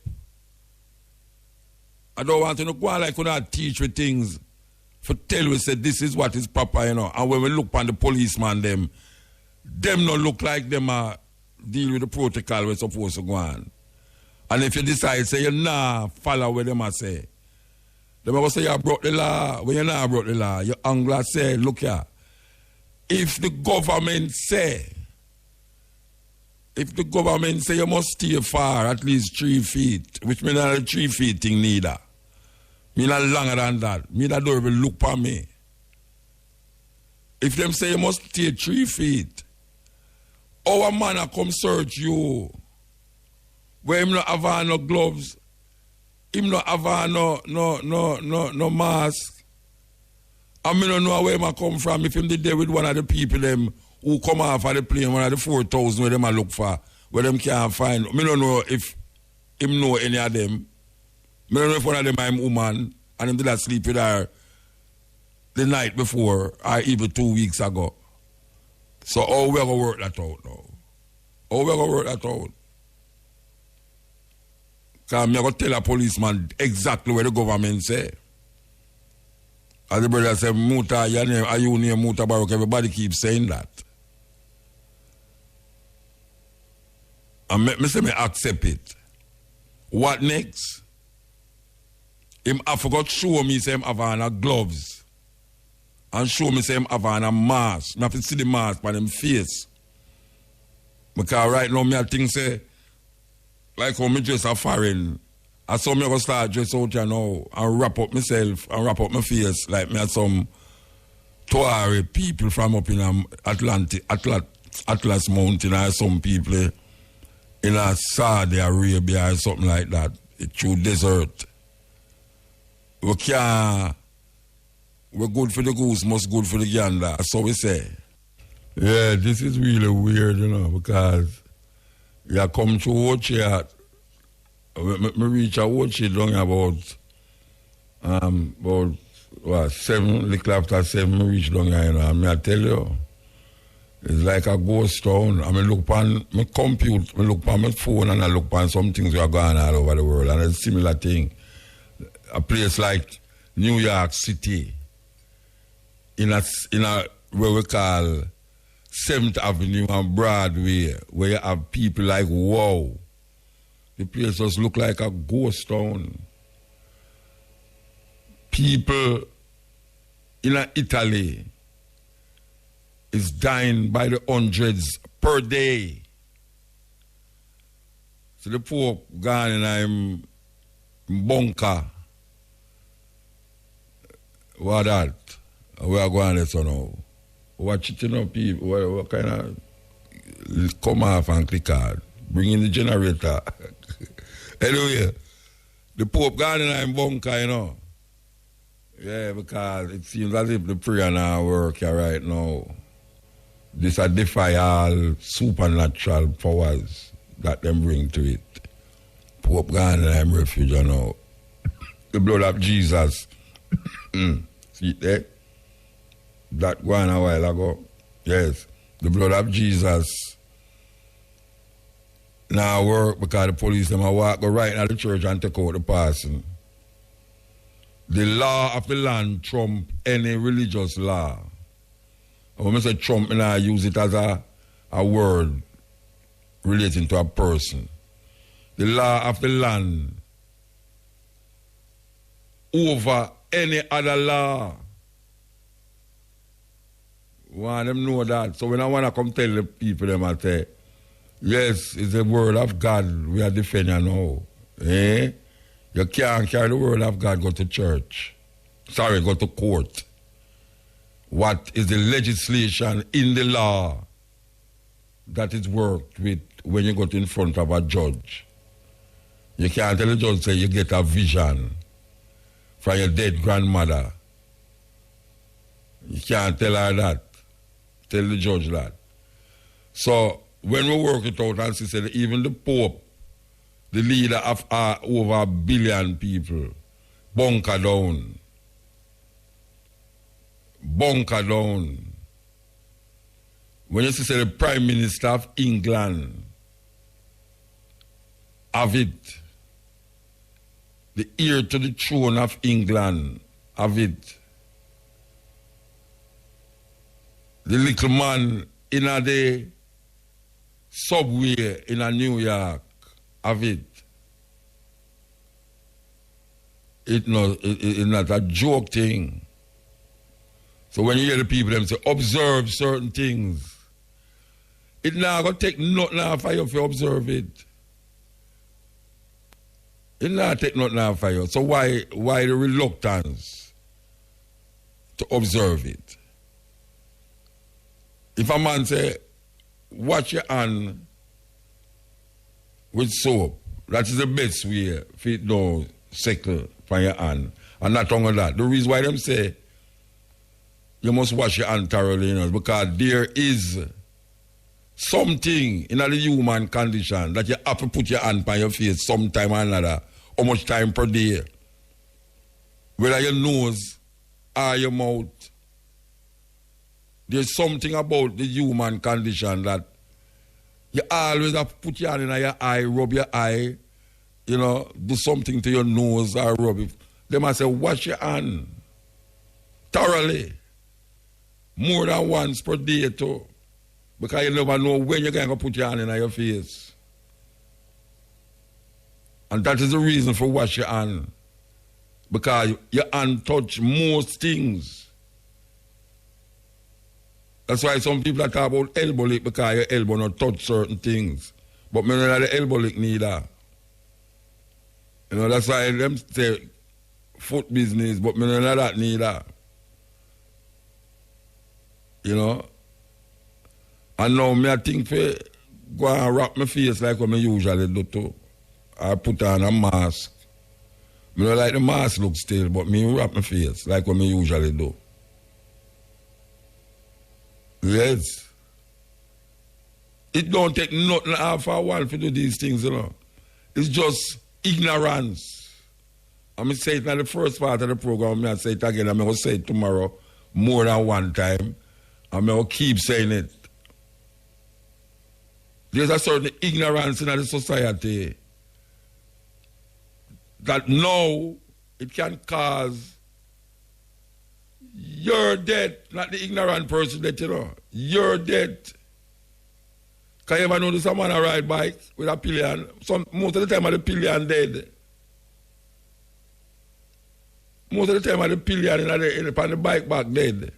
Speaker 1: I don't want to go on like when I teach with things. For tell we say this is what is proper, you know. And when we look on the policeman, them don't look like them are deal with the protocol we're supposed to go on. And if you decide, say you nah follow what them I say. Them will say you broke the law. When you not broke the law, your angler say, look here. If the government say you must stay far, at least 3 feet, which means not a 3 feet thing neither. Me not longer than that. Me that don't even look for me. If them say you must stay 3 feet, our man a come search you. Where him not have on no gloves, him not have on no mask. And me don't know where him come from. If him did there with one of the people them who come off of the plane, one of the 4,000 where them a look for, where them can't find. Me don't know if him know any of them. Me don't know if one of them is woman and him did not sleep with her the night before or even 2 weeks ago. So how we going to work that out now? How we going to work that out? Because I'm going to tell a policeman exactly where the government say. As the brother said, Muta, your name, are you near Muta Baroque? Everybody keeps saying that. And me say me accept it. What next? Him I forgot show me say him have on gloves. And show me say him have on a mask. I have to see the mask by them face. Because right now me I think say, like how me dress a foreign, I saw me go start dress out here now and wrap up myself and wrap up my face like me had some Tuareg people from up in Atlas Mountain or some people in Saudi Arabia or something like that. It's through desert. We're good for the goose, must good for the gander. That's how we say. Yeah, this is really weird, you know, because you come to watch here. Me reach a watch it long about what 7, little after 7, me reach down here, you know, and I tell you, it's like a ghost town. I mean, look on my computer, I look on my phone, and I look on some things that are going all over the world, and it's a similar thing. A place like New York City, in a where we call 7th Avenue and Broadway, where you have people like, wow, the place just look like a ghost town. People in Italy is dying by the hundreds per day. So the Pope gone in bunker. What that? We are going there so now. Watch it, you know, people. What kind of come off and click hard. Bring in the generator. Anyway, the Pope gone in bunker, you know. Yeah, because it seems as if the prayer now work here right now. This a defy all supernatural powers that them bring to it. Pope gone in refuge, you know. The blood of Jesus. See it there? That one a while ago. Yes. The blood of Jesus now work because the police them go right into the church and take out the person. The law of the land trump any religious law. And when I say trump, I use it as a word relating to a person. The law of the land over any other law. Want them know that. So when I want to come tell the people, them I say, yes, it's the word of God we are defending now. Eh? You can't carry the word of God, go to church. Sorry, go to court. What is the legislation in the law that is worked with when you go to in front of a judge? You can't tell the judge, say you get a vision from your dead grandmother. You can't tell her that. Tell the judge that. So when we work it out, and she said, even the Pope, the leader of over 1 billion people, bunker down. Bunker down. When you say the Prime Minister of England, have it. The heir to the throne of England, have it. The little man in the subway in New York, have it. It's not a joke thing. So when you hear the people them say, observe certain things, it's not going to take nothing off for you if you observe it. It's not take nothing off for you. So why the reluctance to observe it? If a man say, wash your hand with soap, that is the best way for it don't settle from your hand. And not only that. The reason why them say you must wash your hand thoroughly, because there is something in the human condition that you have to put your hand on your face sometime or another, how much time per day. Whether your nose or your mouth. There's something about the human condition that you always have to put your hand in your eye, rub your eye, do something to your nose or rub it. They must say, wash your hand thoroughly. More than once per day too. Because you never know when you're going to put your hand in your face. And that is the reason for wash your hand. Because your hand touch most things. That's why some people talk about elbow lick, because your elbow not touch certain things. But me don't have the elbow lick neither. That's why them say foot business, but me don't have that neither. And now me I think for go and wrap my face like what I usually do too. I put on a mask. I don't like the mask look still, but me wrap my face like what I usually do. Yes. It don't take nothing off for a while to do these things, It's just ignorance. I'm going to say it in the first part of the program, I'm going to say it again, I'm going to say it tomorrow more than one time. I'm going to keep saying it. There's a certain ignorance in the society that now it can cause your death, not the ignorant person that your death. Can you ever notice someone ride bike with a pillion? Most of the time the pillion dead. Most of the time the pillion on the bike back dead.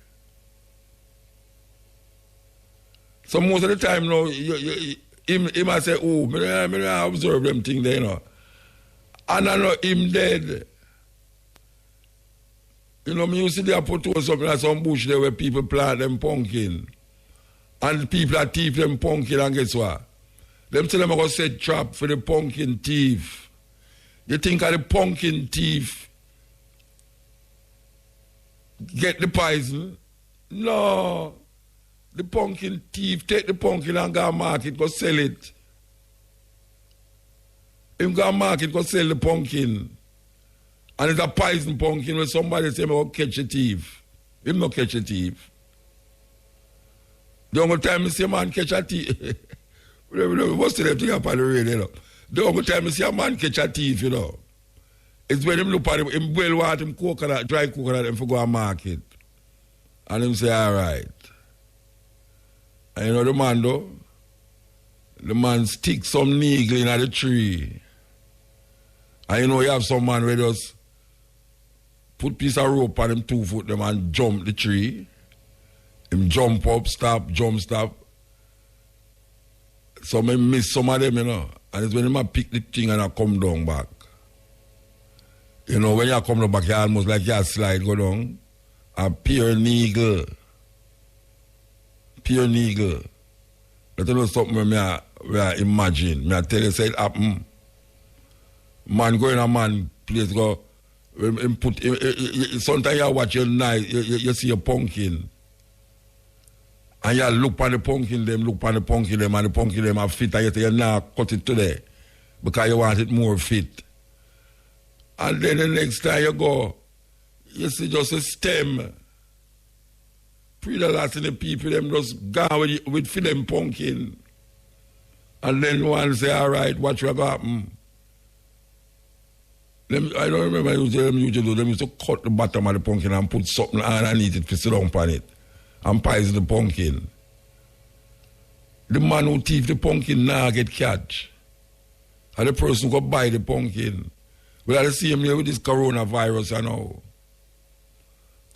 Speaker 1: So most of the time now, he might say, oh, I observe them things there, And I know him dead. Me used to there put something like some bush there where people plant them pumpkin. And people that thief them pumpkin, and guess what? Them say them are going to set trap for the pumpkin thief. You think of the pumpkin thief get the poison? No. The pumpkin thief take the pumpkin and go to market, go sell it. Him go to market, go sell the pumpkin. And it's a poison pumpkin when somebody say, I'm going to catch a thief. Him not catch a thief. The only time I see a man catch a thief, what's the thing up on the radio, The only time I see a man catch a thief, it's when him look at him, him boil water, him coconut, dry coconut, and for go to market. And him say, all right. And the man though, the man stick some needle in the tree. And you have some man where just put piece of rope on them 2 foot them and jump the tree. Him jump up, stop, jump, stop. So I miss some of them, you know. And it's when I pick the thing and I come down back. You know, when you come down back, you almost like you slide go down. A pure niggle. Pure niggle. That's not something where I imagine. I tell you, say it happen. Man go in a man place, go, sometimes you watch your night, you see a pumpkin. And you look on the pumpkin them, and the pumpkin them are fit, and you say, you now cut it today because you want it more fit. And then the next time you go, you see just a stem. Pretty last in the people, them just gone with them pumpkin. And then one say, all right, what will happen? I don't remember them used to do. Them used to cut the bottom of the pumpkin and put something underneath it to sit down on it. And poison the pumpkin. The man who thief the pumpkin now get catch. And the person who go buy the pumpkin. Well, I see him here with this coronavirus, you know.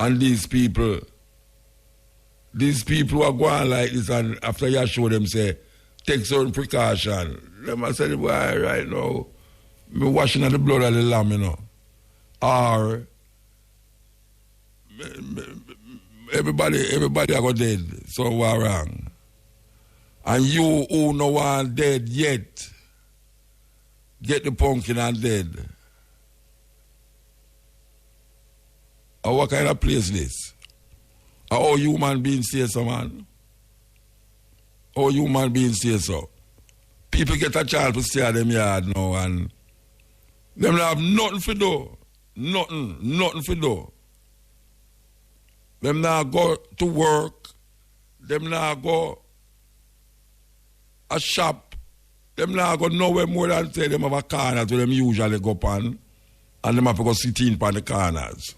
Speaker 1: And these people who are going like this, and after you show them, say, take certain precaution. Them I say, well, right now, me washing of the blood of the lamb, you know. Or everybody are go dead, so what wrong? And you who no one dead yet, get the pumpkin and dead. Or what kind of place this? Or all human beings say so, man? All human beings say so. People get a chance to stay at them yard now and them have nothing for do. Nothing for do. Them now go to work. Them now go a shop. Them now go nowhere more than say them have a corner to them usually go on. And them have to go sit in on the corners.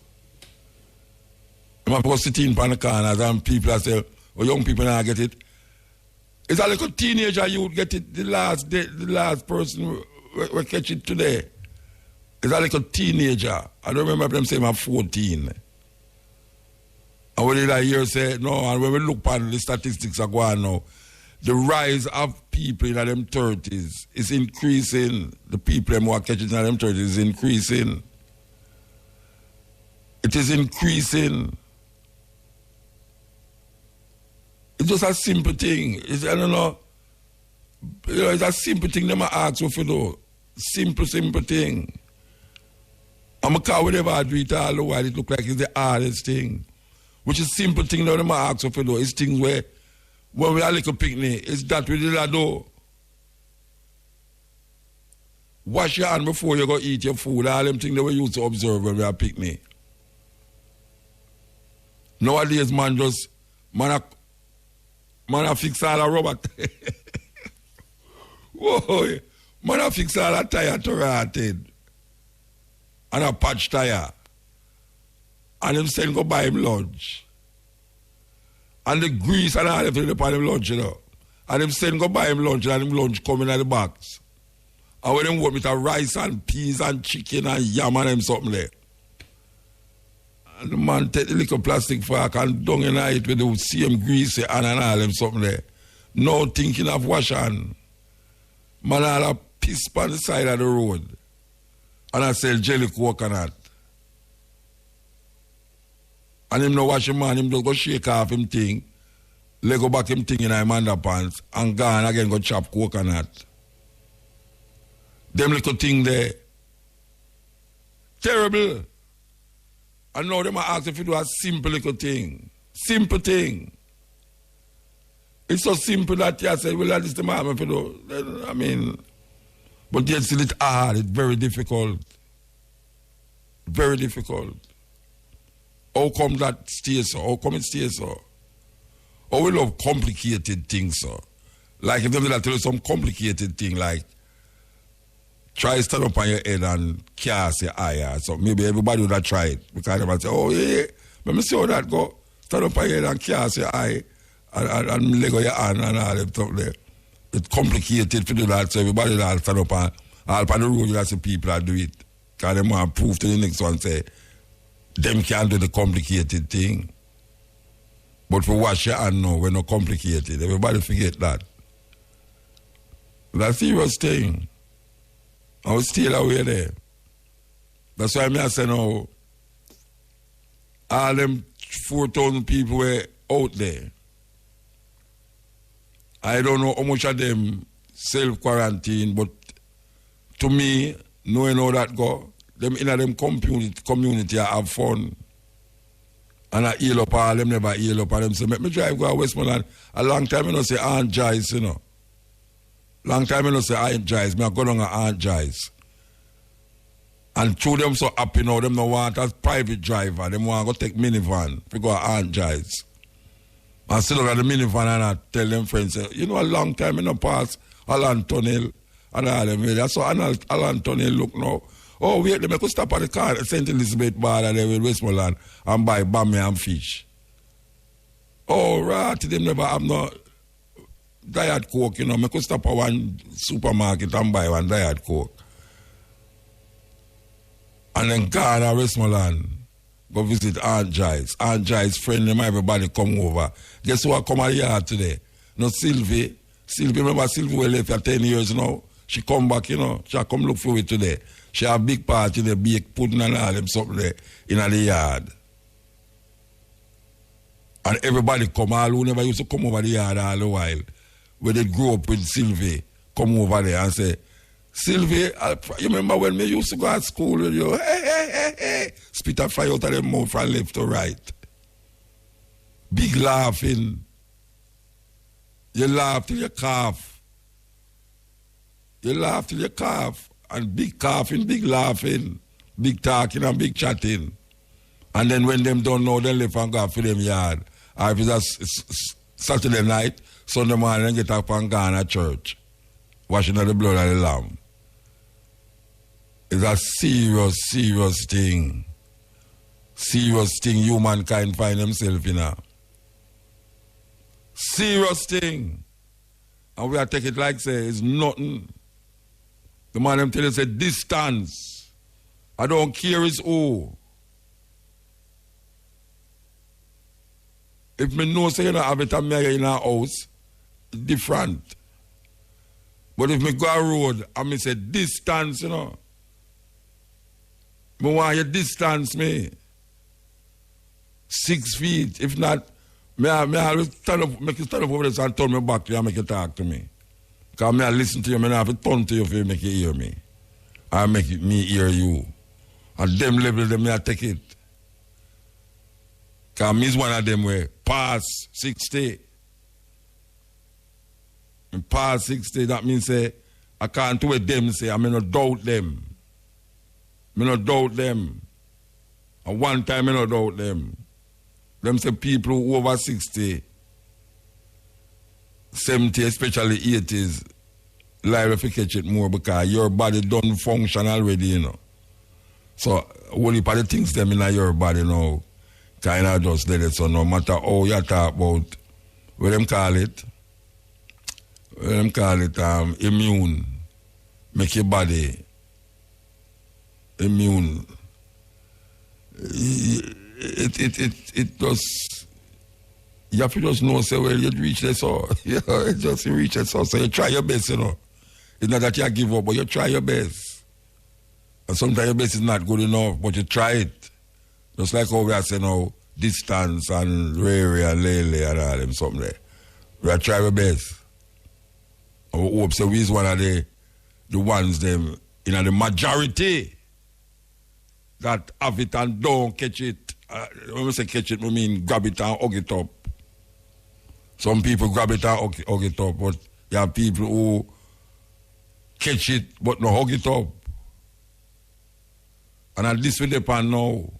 Speaker 1: Them have to go sit in on the corners and people say, oh, young people now get it. It's a little teenager you would get it, the last person we catch it today. It's a little teenager. I don't remember them saying I'm 14. And when I hear say, no, and when we look at the statistics are going now, the rise of people in them 30s is increasing. The people who are catching in them 30s is increasing. It is increasing. It's just a simple thing. I don't know. It's a simple thing they might ask for do. Simple thing. I'm a car whatever I do it all the while, it look like it's the hardest thing. Which is simple thing now they might ask for do. It's things where when we are like a picnic, it's that we did do. Wash your hand before you go eat your food. All them things that we used to observe when we are picnic. Nowadays, man a fix all a robot. Whoa, man a fix all a tire to rotted. And a patch tire. And him send go buy him lunch. And the grease and all everything upon him lunch, you know. And him send go buy him lunch and him lunch coming in the box. And when him want with a rice and peas and chicken and yam and him something there. And the man take the little plastic fork and dung in it with the same grease and all them something there. No thinking of wash hand. Man all a piss on the side of the road. And I sell jelly coconut. And him no wash him man, him just go shake off him thing, leg go back him thing in him underpants, and gone again go chop coconut. Them little thing there. Terrible. And now them ask if you do a simple little thing. Simple thing. It's so simple that you say, well, that is the man if you do. I mean, but yet still it's hard, it's very difficult. Very difficult. How come that stays so? How come it stays so? Oh, we love complicated things, so. Like if they tell you some complicated thing, like try stand up on your head and cast your eye. So maybe everybody would have tried. Because they might say, oh yeah, let me see how that go. Stand up on your head and cast your eye and leg on your hand and all that stuff there. It's complicated to do that, so everybody that stand up and all on the road, you see people that do it. Because they want to prove to the next one, say, them can't do the complicated thing. But for wash your hand now, we're not complicated. Everybody forget that. That's a serious thing. I was still away there. That's why I say now, all them 4,000 people were out there. I don't know how much of them self-quarantine, but to me, knowing how that go, them in them community have fun. And I heal up all them, never heal up. And them say, me drive go to Westmoreland. A long time I don't say Aunt Joyce, you know. Long time I don't say Aunt Joyce. I go down to Aunt Joyce. And through them so happy now, them don't want a private driver. Them want to go take minivan. We go to Aunt Joyce. I sit down at the minivan and I tell them friends, you know, a long time I don't pass Alan Tunnel and all them. That's how Alan Tunnel look now. Oh, wait, they could stop at the car at St. Elizabeth Bar there with Westmoreland and buy bammy and fish. Oh, right, them never have no Diet Coke, you know. I could stop at one supermarket and buy one Diet Coke. And then go to Westmoreland, go visit Aunt Joyce. Aunt Joyce friend, them everybody come over. Guess who come at the yard today? No, Sylvie. Sylvie, remember Sylvie we left for 10 years now? She come back, you know. She come look for it today. She have a big party, they bake pudding and all them something there in the yard. And everybody come, all who never used to come over the yard all the while. When they grew up with Sylvie, come over there and say, Sylvie, you remember when we used to go at school with you? Hey. Spit a fire out of them mouth from left to right. Big laughing. You laugh till you cough. You laugh till you cough. And big coughing, big laughing, big talking and big chatting. And then when them don't know, they left and go for them yard. Or if it's a Saturday night, Sunday morning, they get up and go to church. Washing of the blood of the lamb. It's a serious thing. Serious thing humankind find themselves in a. Serious thing. And we are take it like say it's nothing. The man them tell you say distance. I don't care it's who. If me know say you don't have it and me in a house, it's different. But if me go a road and me say distance, you know, me want you distance me 6 feet. If not, me always stand up, make you stand up over there and turn me back to you and make you talk to me. Because I listen to you, I have to turn to you for you make you hear me. I make me hear you. At them level, them I take it. Because me is one of them where past 60. And past 60, that means say, I can't do what them say. I may not doubt them. I not doubt them. And one time I not doubt them. Them say people who over 60, 70, especially 80s, liable to catch it more because your body don't function already, you know. So, only part of the things them in your body now kind of just let it. So, no matter how you talk about, what them call it? Immune. Make your body immune. It just, you have to just know, say, well, you reach this, so, you know, just you reach it, so you try your best, you know. It's not that you give up, but you try your best. And sometimes your best is not good enough, but you try it. Just like how we are saying now, distance and Rary and Lele and all them, something there. We are trying our best. I hope so we is one of the ones them, in the majority that have it and don't catch it. When we say catch it, we mean grab it and hug it up. Some people grab it and hug it up, but you have people who catch it but no hug it up. And at this we depend now.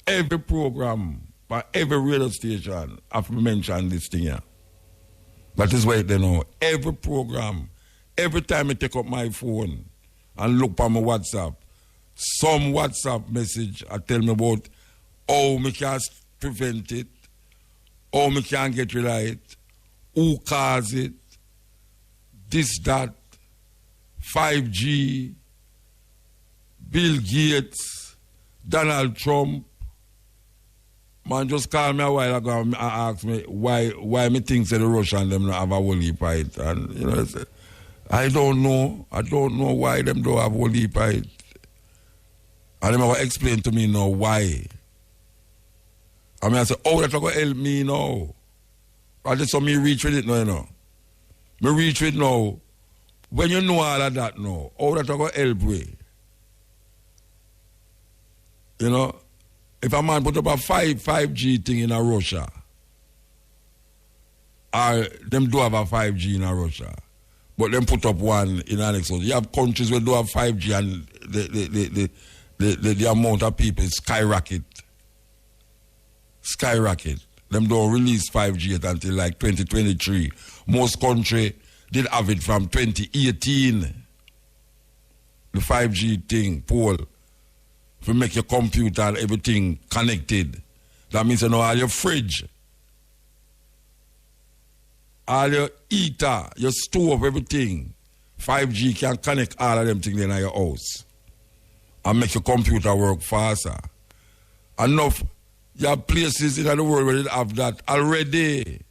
Speaker 1: Every program by every radio station have mentioned this thing here. That is why they know. Every program, every time I take up my phone and look on my WhatsApp, some WhatsApp message I tell me about how we can prevent it, how we can get rid of it, who caused it, this, that, 5G, Bill Gates, Donald Trump, Man just called me a while ago and asked me why me think that the Russian them not have a whole heap of it. And you know, I don't know. I don't know why them don't have a whole heap of it. And them have to explain to me now why. I mean, I say, oh, that's going to help me now. I just saw me reach with it now, you know. Me reach with it now. When you know all of that now, how that's going to help me? You know, if a man put up a 5G thing in Russia, or them do have a 5G in Russia, but them put up one in Annex. You have countries where do have 5G and the amount of people skyrocket. Them don't release 5G yet until like 2023. Most country did have it from 2018. The 5G thing, Paul, to make your computer and everything connected. That means you know all your fridge, all your heater, your stove, everything. 5G can connect all of them things in your house and make your computer work faster. Enough. You have places in the world where they have that already.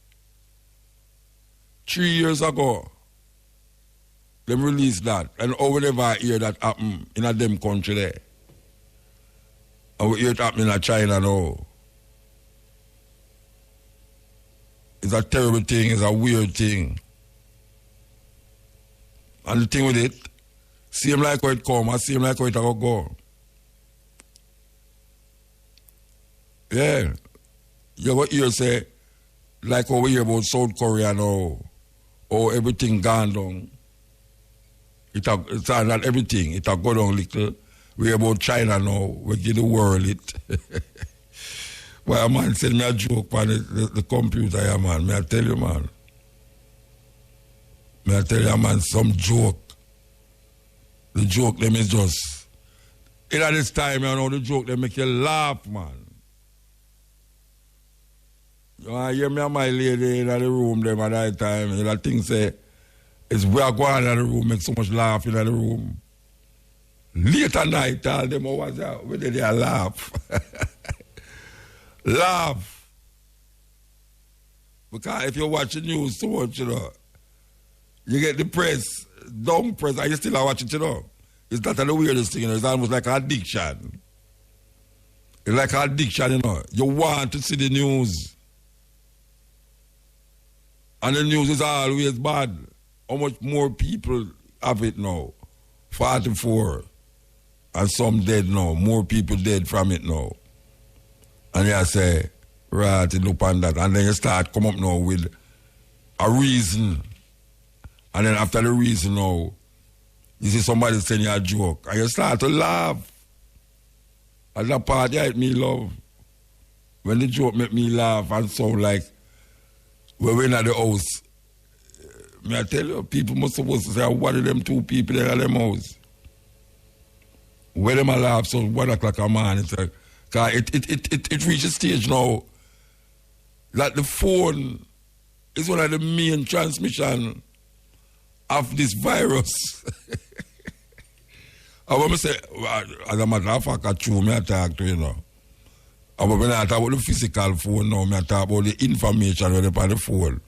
Speaker 1: 3 years ago, they released that. And we never hear that happen in a them country there. And we hear it happen in China now. It's a terrible thing, it's a weird thing. And the thing with it, same like how it come, and same like how it go. Yeah. You go hear say, like how we hear about South Korea now, or everything gone down. It's not everything, it go down little. We hear about China now, we give the world it. Well, a man said me a joke on the computer, yeah, man. May I tell you, man. May I tell you, man, some joke. The joke, them is just... In this time, you know, the joke, they make you laugh, man. You hear me and my lady in the room them at that time, and that thing say, it's we are going in the room, make so much laugh in the room. Late at night, all them was out, where they laugh. Laugh. Because if you watch the news so much, you know, you get depressed, dumb press, and you still are watching it, you know. It's not the weirdest thing, you know, it's almost like an addiction. It's like an addiction, you know. You want to see the news. And the news is always bad. How much more people have it now? 44. And some dead now. More people dead from it now. And you say, right, look on that. And then you start come up now with a reason. And then after the reason now, you see somebody saying you a joke. And you start to laugh. And that part, yeah, it me love. When the joke make me laugh and sound like, when we're in the house, may I tell you, people must supposed to say, what are them two people in them house? When them a laugh, so 1 o'clock a man, it's like, cause it reaches a stage now that the phone is one of the main transmission of this virus. I want to say, as a matter of fact, I true, me I talk to you know. When I talk about the physical phone now, I talk about the information on the phone.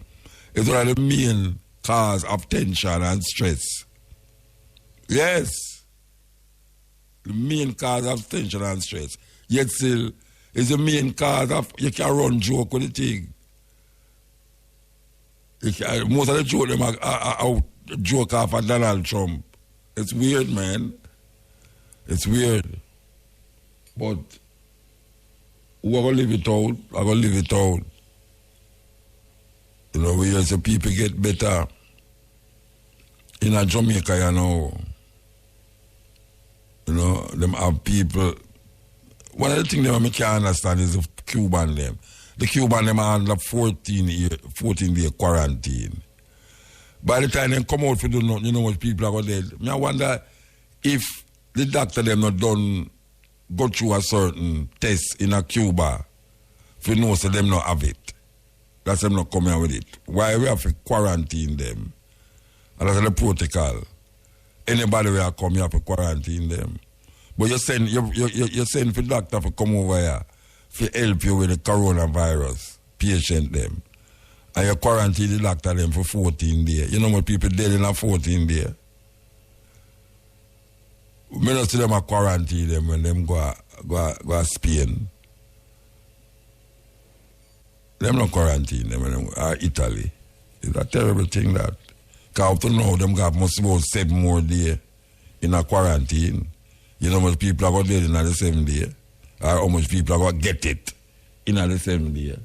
Speaker 1: It's one of the main cause of tension and stress. Yes. The main cause of tension and stress. Yet still, it's the main cause of, you can run joke with the thing. Most of the joke, them are joke off of Donald Trump. It's weird, man. It's weird. But who are going to live it out? I'm going to live it out. You know, we hear the people get better. In Jamaica, you know. You know, them have people. One of the things that I can't understand is the Cuban them. The Cuban them are under 14-day quarantine. By the time they come out for do nothing, you know what people are going to do. I wonder if the doctor them not done go through a certain test in a Cuba for know so them not have it. That's them not coming out with it. Why we have to quarantine them? And that's the protocol. Anybody will come, you have to quarantine them. But you send for doctor to come over here to help you with the coronavirus patient them. And you quarantine the doctor them for 14 days. You know what people dead in a 14 days? We don't see them a quarantine them when them go Spain. Them not quarantine them when them go Italy. It's a terrible thing that. Because up to now, them got must about 7 more days in a quarantine. You know how much people are going to dead in the 7 days? Or how much people are going to get it in the 7 days?